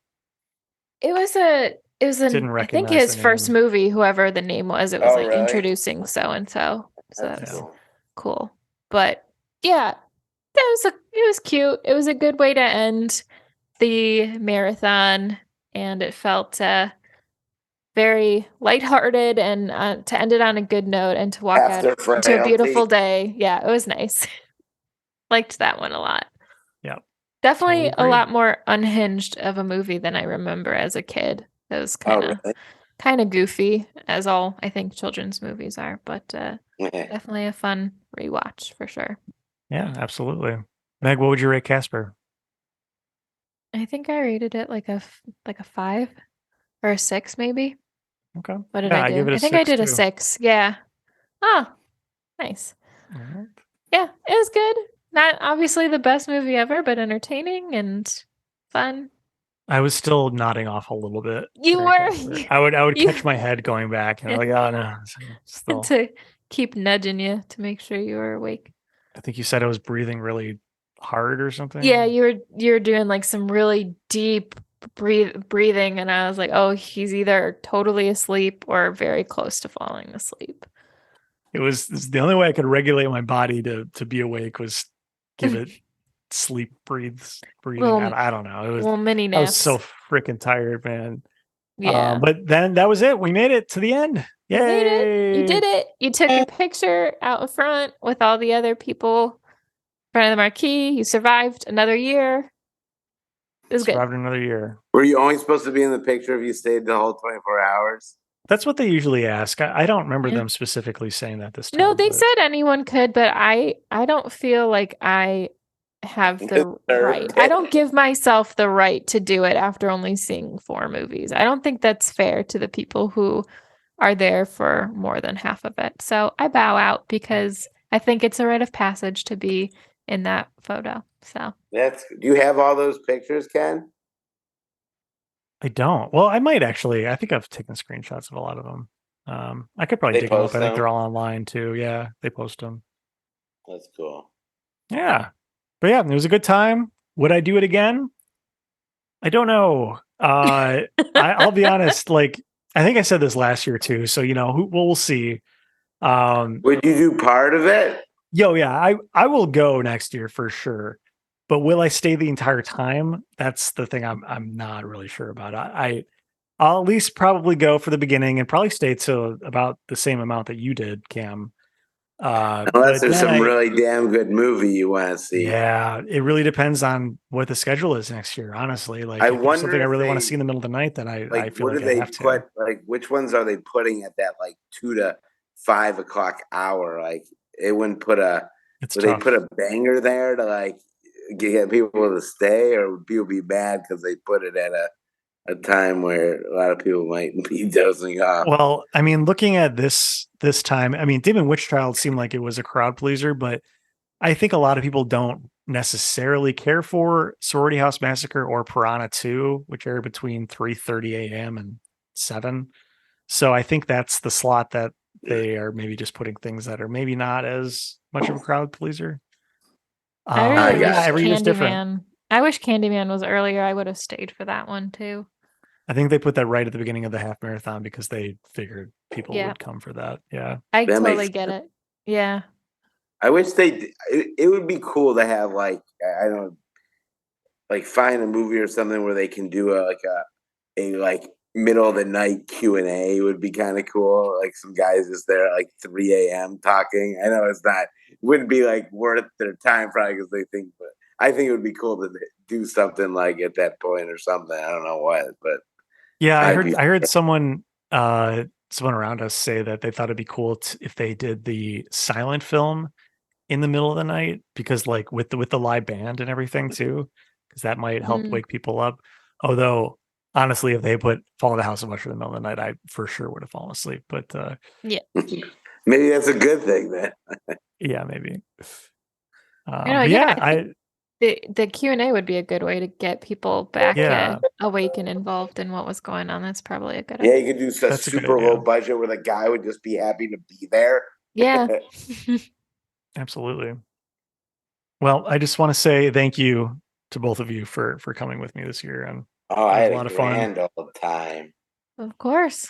Speaker 3: It was
Speaker 1: Didn't
Speaker 3: I think
Speaker 1: recognize
Speaker 3: his
Speaker 1: the
Speaker 3: first
Speaker 1: name.
Speaker 3: movie, whoever the name was, it was
Speaker 2: Oh,
Speaker 3: like
Speaker 2: really?
Speaker 3: introducing so and so. So
Speaker 2: That's
Speaker 3: that's
Speaker 1: Yeah.
Speaker 2: cool.
Speaker 3: cool. But yeah, it was cute. It was a good way to end the marathon, and it felt very lighthearted and to end it on a good note and to walk out
Speaker 2: After
Speaker 3: into a beautiful
Speaker 2: frailty.
Speaker 3: day. Yeah, it was nice. Liked that one a lot.
Speaker 1: Yeah.
Speaker 3: Definitely
Speaker 1: Totally
Speaker 3: a
Speaker 1: agree.
Speaker 3: lot more unhinged of a movie than I remember as a kid. It was
Speaker 2: Oh,
Speaker 3: kind of goofy, as all I think children's movies are, but
Speaker 2: really?
Speaker 3: definitely a fun rewatch for sure.
Speaker 1: Yeah, absolutely. Meg, what would you rate Casper?
Speaker 3: I think I rated it like a 5 or a 6 maybe.
Speaker 1: Okay.
Speaker 3: What did
Speaker 1: Yeah,
Speaker 3: I
Speaker 1: I
Speaker 3: do?
Speaker 1: give it a
Speaker 3: I think I
Speaker 1: 6
Speaker 3: did a
Speaker 1: too.
Speaker 3: 6. Yeah. Oh, nice.
Speaker 1: All right.
Speaker 3: Yeah, it was good. Not obviously the best movie ever, but entertaining and fun.
Speaker 1: I was still nodding off a little bit.
Speaker 3: You
Speaker 1: during
Speaker 3: were
Speaker 1: Casper. I would
Speaker 3: you
Speaker 1: catch my head going back and like, oh no, still.
Speaker 3: to keep nudging you to make sure you were awake.
Speaker 1: I think you said I was breathing really hard or something.
Speaker 3: Yeah, you were doing like some really deep breathing, and I was like, oh, he's either totally asleep or very close to falling asleep.
Speaker 1: It's the only way I could regulate my body to be awake was give it sleep breathing.
Speaker 3: Little-
Speaker 1: I don't know. It was
Speaker 3: Little mini
Speaker 1: I was
Speaker 3: naps.
Speaker 1: so freaking tired, man.
Speaker 3: Yeah.
Speaker 1: But then that was it. We made it to the end.
Speaker 3: You made it.
Speaker 1: Yay!
Speaker 3: You did it. You took a picture out in front with all the other people in front of the marquee. You survived another year. It was good.
Speaker 1: Survived another year.
Speaker 2: Were you only supposed to be in the picture if you stayed the whole 24 hours?
Speaker 1: That's what they usually ask. I don't remember
Speaker 3: Yeah.
Speaker 1: them specifically saying that this time.
Speaker 3: No, they
Speaker 1: but-
Speaker 3: said anyone could, but I don't feel like I have the right. I don't give myself the right to do it after only seeing 4 movies. I don't think that's fair to the people who are there for more than half of it. So I bow out because I think it's a rite of passage to be in that photo. So
Speaker 2: Do you have all those pictures, Ken?
Speaker 1: I don't. Well, I might actually. I think I've taken screenshots of a lot of them. I could probably
Speaker 2: They
Speaker 1: dig them up.
Speaker 2: post
Speaker 1: I think
Speaker 2: them?
Speaker 1: they're all online too. Yeah, they post them.
Speaker 2: That's cool.
Speaker 1: Yeah. But yeah, it was a good time. Would I do it again? I don't know. I'll be honest. Like, I think I said this last year too. So, we'll see.
Speaker 2: Would you do part of it?
Speaker 1: Yeah, I will go next year for sure. But will I stay the entire time? That's the thing I'm not really sure about. I'll at least probably go for the beginning and probably stay to about the same amount that you did, Cam.
Speaker 2: Unless there's some really damn good movie you want to see.
Speaker 1: Yeah, it really depends on what the schedule is next year. Honestly, like
Speaker 2: I
Speaker 1: if there's
Speaker 2: wonder
Speaker 1: something I
Speaker 2: if
Speaker 1: really want to
Speaker 2: they-
Speaker 1: see in the middle of the night, then I feel
Speaker 2: what
Speaker 1: like
Speaker 2: do
Speaker 1: I
Speaker 2: they
Speaker 1: have to.
Speaker 2: put? Like, which ones are they putting at that 2 to 5 o'clock hour? Like, it wouldn't put a.
Speaker 1: It's
Speaker 2: Would
Speaker 1: tough.
Speaker 2: they put a banger there to get people to stay, or would people be mad because they put it at a time where a lot of people might be dozing off?
Speaker 1: Well, I mean, looking at this time, I mean, Demon Witch Child seemed like it was a crowd pleaser, but I think a lot of people don't necessarily care for Sorority House Massacre or Piranha 2, which are between 3:30 a.m. and 7. So I think that's the slot that they are maybe just putting things that are maybe not as much of a crowd pleaser.
Speaker 3: I really wish
Speaker 1: every year's different.
Speaker 3: Candyman. I wish Candyman was earlier. I would have stayed for that one too.
Speaker 1: I think they put that right at the beginning of the half marathon because they figured people
Speaker 3: Yeah.
Speaker 1: would come for that. Yeah.
Speaker 3: I
Speaker 2: That
Speaker 3: totally
Speaker 2: makes
Speaker 3: get it. Yeah.
Speaker 2: I wish it would be cool to have I don't know, find a movie or something where they can do a middle of the night Q&A would be kind of cool. Like some guys just there at like 3 a.m. talking. I know it wouldn't be like worth their time probably because they think, but I think it would be cool to do something like at that point or something. I don't know what, but
Speaker 1: yeah, I heard someone around us say that they thought it'd be cool if they did the silent film in the middle of the night, because like with the live band and everything too, because that might help wake people up. Although honestly, if they put Fall of the House of Usher in the middle of the night, I for sure would have fallen asleep. But
Speaker 3: yeah,
Speaker 2: maybe that's a good thing then.
Speaker 1: Yeah, maybe.
Speaker 3: The Q&A would be a good way to get people back awake and involved in what was going on. That's probably a good idea.
Speaker 2: Yeah, you could do a super low budget where the guy would just be happy to be there.
Speaker 3: Yeah.
Speaker 1: Absolutely. Well, I just want to say thank you to both of you for coming with me this year. And
Speaker 2: I had
Speaker 1: a lot of fun.
Speaker 2: All the time.
Speaker 3: Of course.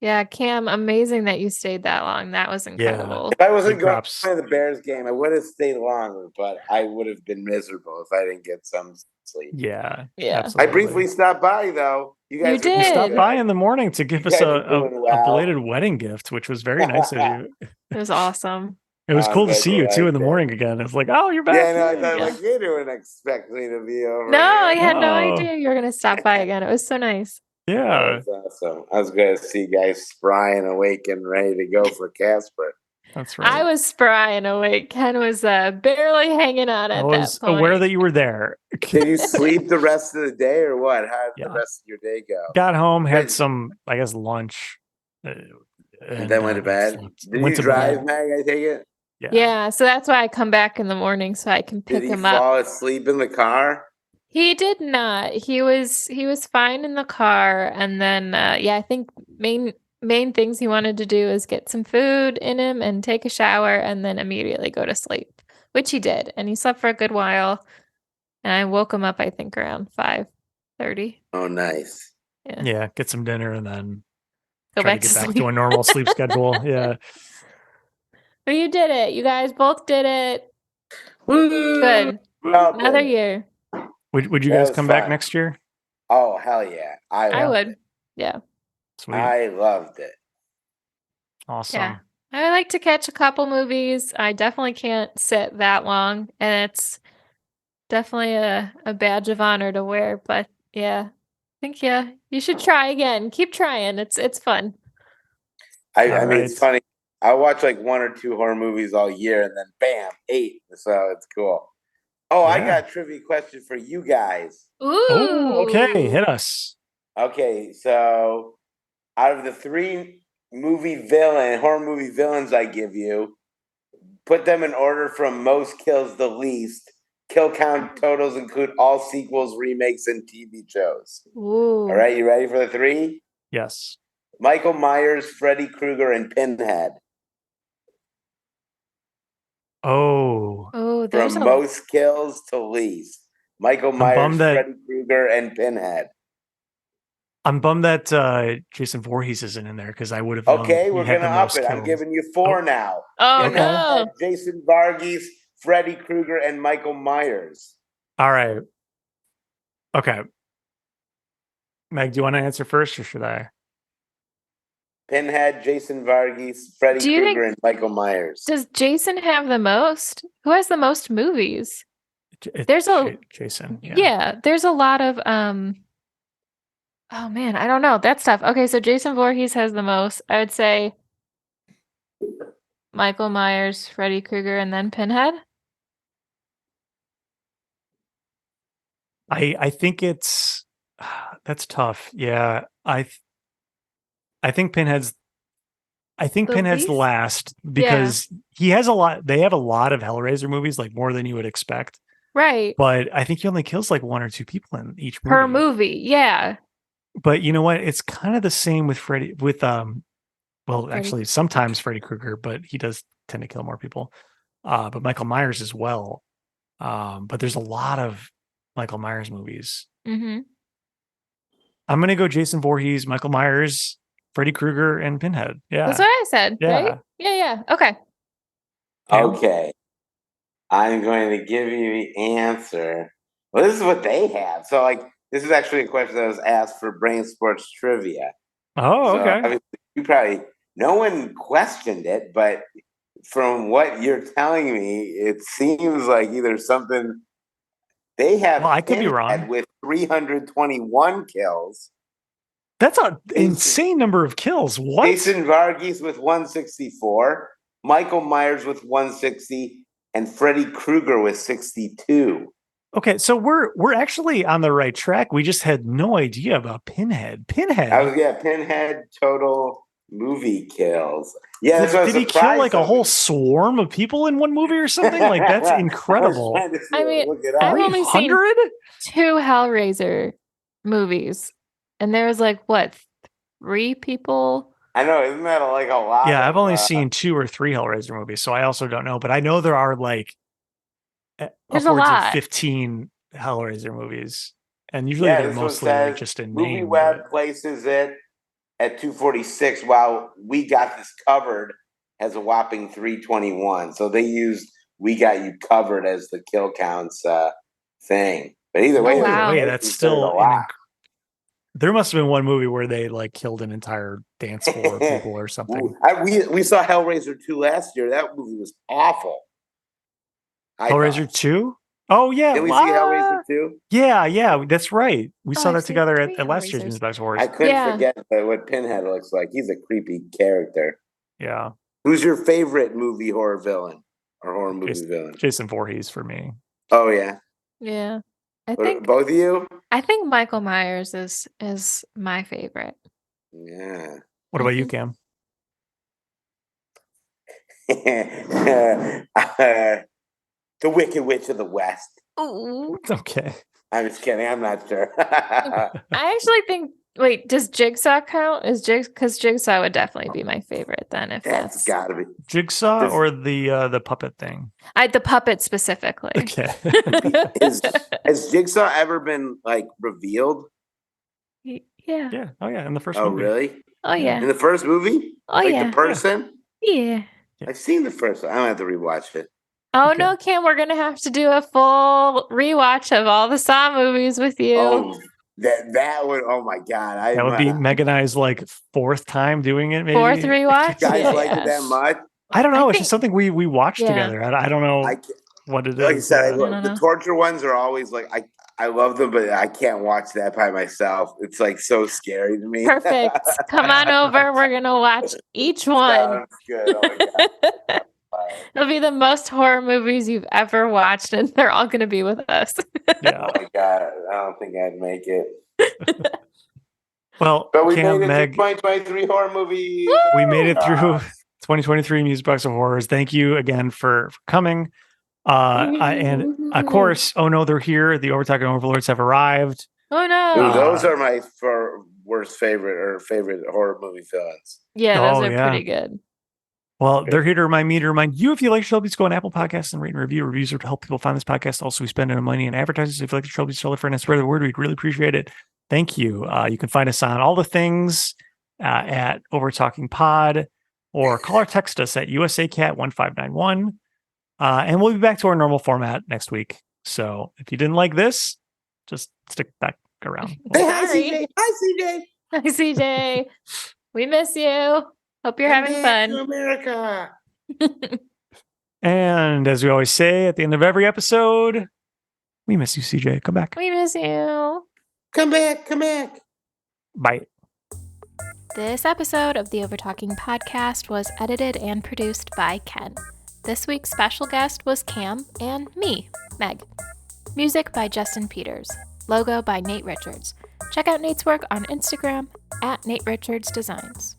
Speaker 3: Yeah, Cam, amazing that you stayed that long. That was incredible.
Speaker 2: If I wasn't going to the Bears game, I would have stayed longer, but I would have been miserable if I didn't get some sleep.
Speaker 1: Yeah.
Speaker 2: Absolutely. I briefly stopped by, though. You guys
Speaker 3: did.
Speaker 1: You stopped by in the morning to give us a belated wedding gift, which was very nice of you.
Speaker 3: It was awesome.
Speaker 1: It was cool to see you too in the morning again. It's like, oh, you're back.
Speaker 2: Yeah, no, I thought like you didn't expect me to be over.
Speaker 3: No, I had no idea you were going to stop by again. It was so nice.
Speaker 1: Yeah.
Speaker 2: That was awesome. I was going to see you guys spry and awake and ready to go for Casper.
Speaker 1: That's right.
Speaker 3: I was spry and awake. Ken was barely hanging on at that point. I was
Speaker 1: aware that you were there.
Speaker 2: Did you sleep the rest of the day or what? How did the rest of your day go?
Speaker 1: Got home, had some, I guess, lunch.
Speaker 2: And then went to bed? Did you drive, Meg, I take it?
Speaker 3: Yeah, so that's why I come back in the morning so I can pick him up.
Speaker 2: Did he fall asleep in the car?
Speaker 3: He did not. He was fine in the car, and then I think main things he wanted to do is get some food in him and take a shower and then immediately go to sleep, which he did, and he slept for a good while. And I woke him up, I think, around 5:30.
Speaker 2: Oh, nice.
Speaker 1: Yeah, get some dinner and then
Speaker 3: go
Speaker 1: try
Speaker 3: back
Speaker 1: to get back to a normal sleep schedule. Yeah.
Speaker 3: But you did it. You guys both did it.
Speaker 2: Woo!
Speaker 3: Good. Another year.
Speaker 1: Would you guys come back next year?
Speaker 2: Oh, hell yeah. I
Speaker 3: would. Yeah.
Speaker 1: Sweet.
Speaker 2: I loved it.
Speaker 1: Awesome.
Speaker 3: Yeah. I like to catch a couple movies. I definitely can't sit that long, and it's definitely a badge of honor to wear. But yeah, I think you should try again. Keep trying. It's fun.
Speaker 2: I mean, it's funny. I watch like 1 or 2 horror movies all year, and then bam, 8. So it's cool. Oh, I got a trivia question for you guys.
Speaker 3: Ooh.
Speaker 1: Oh, okay. Hit us.
Speaker 2: Okay, so out of the 3 horror movie villains I give you, put them in order from most kills to least. Kill count totals include all sequels, remakes, and TV shows.
Speaker 3: Ooh.
Speaker 2: All right, you ready for the 3?
Speaker 1: Yes.
Speaker 2: Michael Myers, Freddy Krueger, and Pinhead.
Speaker 1: Oh,
Speaker 3: there's
Speaker 2: from most kills to least. Michael Myers, Freddy Krueger, and Pinhead.
Speaker 1: I'm bummed that Jason Voorhees isn't in there because I would have.
Speaker 2: Okay, we're gonna up it. I'm giving you 4 now.
Speaker 3: Oh no!
Speaker 2: Jason Voorhees, Freddy Krueger, and Michael Myers.
Speaker 1: All right. Okay. Meg, do you want to answer first, or should I?
Speaker 2: Pinhead, Jason Voorhees, Freddy Krueger, and Michael Myers.
Speaker 3: Does Jason have the most? Who has the most movies? There's
Speaker 1: Jason.
Speaker 3: Yeah, there's a lot of oh man, I don't know. That's tough. Okay, so Jason Voorhees has the most. I would say Michael Myers, Freddy Krueger, and then Pinhead.
Speaker 1: I think it's that's tough. Yeah, I think Pinhead's the last because he has a lot. They have a lot of Hellraiser movies, like more than you would expect.
Speaker 3: Right.
Speaker 1: But I think he only kills like 1 or 2 people in each movie.
Speaker 3: Per movie, yeah.
Speaker 1: But you know what? It's kind of the same with actually sometimes Freddy Krueger, but he does tend to kill more people. But Michael Myers as well. But there's a lot of Michael Myers movies.
Speaker 3: Mm-hmm.
Speaker 1: I'm gonna go Jason Voorhees, Michael Myers, Freddy Krueger, and Pinhead. Yeah.
Speaker 3: That's what I said,
Speaker 1: yeah.
Speaker 3: Right? Yeah. Okay.
Speaker 2: Okay. I'm going to give you the answer. Well, this is what they have. So, like, this is actually a question that was asked for Brain Sports Trivia.
Speaker 1: Oh,
Speaker 2: So,
Speaker 1: okay.
Speaker 2: I mean, you probably, no one questioned it, but from what you're telling me, it seems like either something they have.
Speaker 1: Well, I could be
Speaker 2: Pinhead
Speaker 1: wrong.
Speaker 2: With 321 kills.
Speaker 1: That's an insane number of kills. What?
Speaker 2: Jason Voorhees with 164, Michael Myers with 160, and Freddy Krueger with 62.
Speaker 1: Okay, so we're actually on the right track. We just had no idea about Pinhead.
Speaker 2: Pinhead total movie kills. Yeah,
Speaker 1: Did he kill like a whole swarm of people in one movie or something? Like, that's incredible.
Speaker 3: I mean, I've only seen 2 Hellraiser movies, and there was like what, 3 people?
Speaker 2: I know, isn't that like a lot?
Speaker 1: Yeah, I've only seen 2 or 3 Hellraiser movies, so I also don't know. But I know there are like
Speaker 3: there's a
Speaker 1: upwards
Speaker 3: lot.
Speaker 1: of 15 Hellraiser movies, and usually they're mostly like just a
Speaker 2: Movie
Speaker 1: name.
Speaker 2: Web places it at 246, while We Got This Covered has a whopping 321. So they used We Got You Covered as the kill counts thing. But either way,
Speaker 1: that's still
Speaker 2: a lot.
Speaker 1: There must have been one movie where they like killed an entire dance floor of people or something.
Speaker 2: We saw Hellraiser 2 last year. That movie was awful.
Speaker 1: Hellraiser 2? Oh, yeah.
Speaker 2: Did we see Hellraiser 2?
Speaker 1: Yeah, that's right. We saw that together at last year's
Speaker 3: Hellraisers.
Speaker 1: Music Box Wars.
Speaker 2: I couldn't forget what Pinhead looks like. He's a creepy character.
Speaker 1: Yeah.
Speaker 2: Who's your favorite movie horror villain or horror movie villain?
Speaker 1: Jason Voorhees for me.
Speaker 2: Oh, yeah.
Speaker 3: Yeah. I think
Speaker 2: both of you?
Speaker 3: I think Michael Myers is my favorite.
Speaker 2: Yeah.
Speaker 1: What about you, Cam?
Speaker 2: The Wicked Witch of the West.
Speaker 3: Ooh.
Speaker 1: Okay.
Speaker 2: I'm just kidding. I'm not sure.
Speaker 3: I actually think. Wait, does Jigsaw count? Because Jigsaw would definitely be my favorite then. If
Speaker 2: that's got to be
Speaker 1: Jigsaw or the puppet thing.
Speaker 3: The puppet specifically.
Speaker 1: Okay.
Speaker 2: Has Jigsaw ever been like revealed?
Speaker 3: Yeah.
Speaker 1: Yeah. Oh yeah. In the first
Speaker 2: movie.
Speaker 1: movie.
Speaker 2: Oh really?
Speaker 3: Oh yeah.
Speaker 2: In the first movie?
Speaker 3: Oh yeah.
Speaker 2: The person?
Speaker 3: Yeah.
Speaker 2: I've seen the first one. I don't have to rewatch it.
Speaker 3: Oh no, Cam, we're gonna have to do a full rewatch of all the Saw movies with you.
Speaker 2: Oh, that would. Oh my god,
Speaker 1: that would be Meg and I's like 4th time doing it. Maybe
Speaker 3: 4th rewatch.
Speaker 2: You guys like it that much?
Speaker 1: I don't know. It's just something we watched together. I don't know what it is.
Speaker 2: Like I said, the torture ones are always like I love them, but I can't watch that by myself. It's like so scary to me.
Speaker 3: Perfect. Come on over. We're gonna watch each one.
Speaker 2: Sounds good. Oh my god.
Speaker 3: It'll be the most horror movies you've ever watched, and they're all going to be with us.
Speaker 2: Yeah. Oh my god, I don't think I'd make it.
Speaker 1: Well,
Speaker 2: but we
Speaker 1: Cam,
Speaker 2: made it
Speaker 1: Meg,
Speaker 2: through 2023 horror movie.
Speaker 1: We made it through 2023 Music Box of Horrors. Thank you again for coming. And of course, oh no, they're here. The Overtalking Overlords have arrived.
Speaker 3: Oh no,
Speaker 2: those are my worst favorite horror movie villains.
Speaker 3: Yeah, those are pretty good.
Speaker 1: Well, they're here to remind you, if you like the show, please go on Apple Podcasts and rate and review. Reviews are to help people find this podcast. Also, we spend money in advertisers. If you like the show, please tell a friend and spread the word. We'd really appreciate it. Thank you. You can find us on all the things at Overtalking Pod, or call or text us at USACat1591. And we'll be back to our normal format next week. So if you didn't like this, just stick back around.
Speaker 2: Hi, CJ. Hi, CJ.
Speaker 3: Hi, CJ. We miss you. Hope you're having fun.
Speaker 2: To America.
Speaker 1: And as we always say at the end of every episode, we miss you, CJ. Come back.
Speaker 3: We miss you.
Speaker 2: Come back. Come back.
Speaker 1: Bye.
Speaker 3: This episode of the Overtalking Podcast was edited and produced by Ken. This week's special guest was Cam and me, Meg. Music by Justin Peters. Logo by Nate Richards. Check out Nate's work on Instagram at Nate Richards Designs.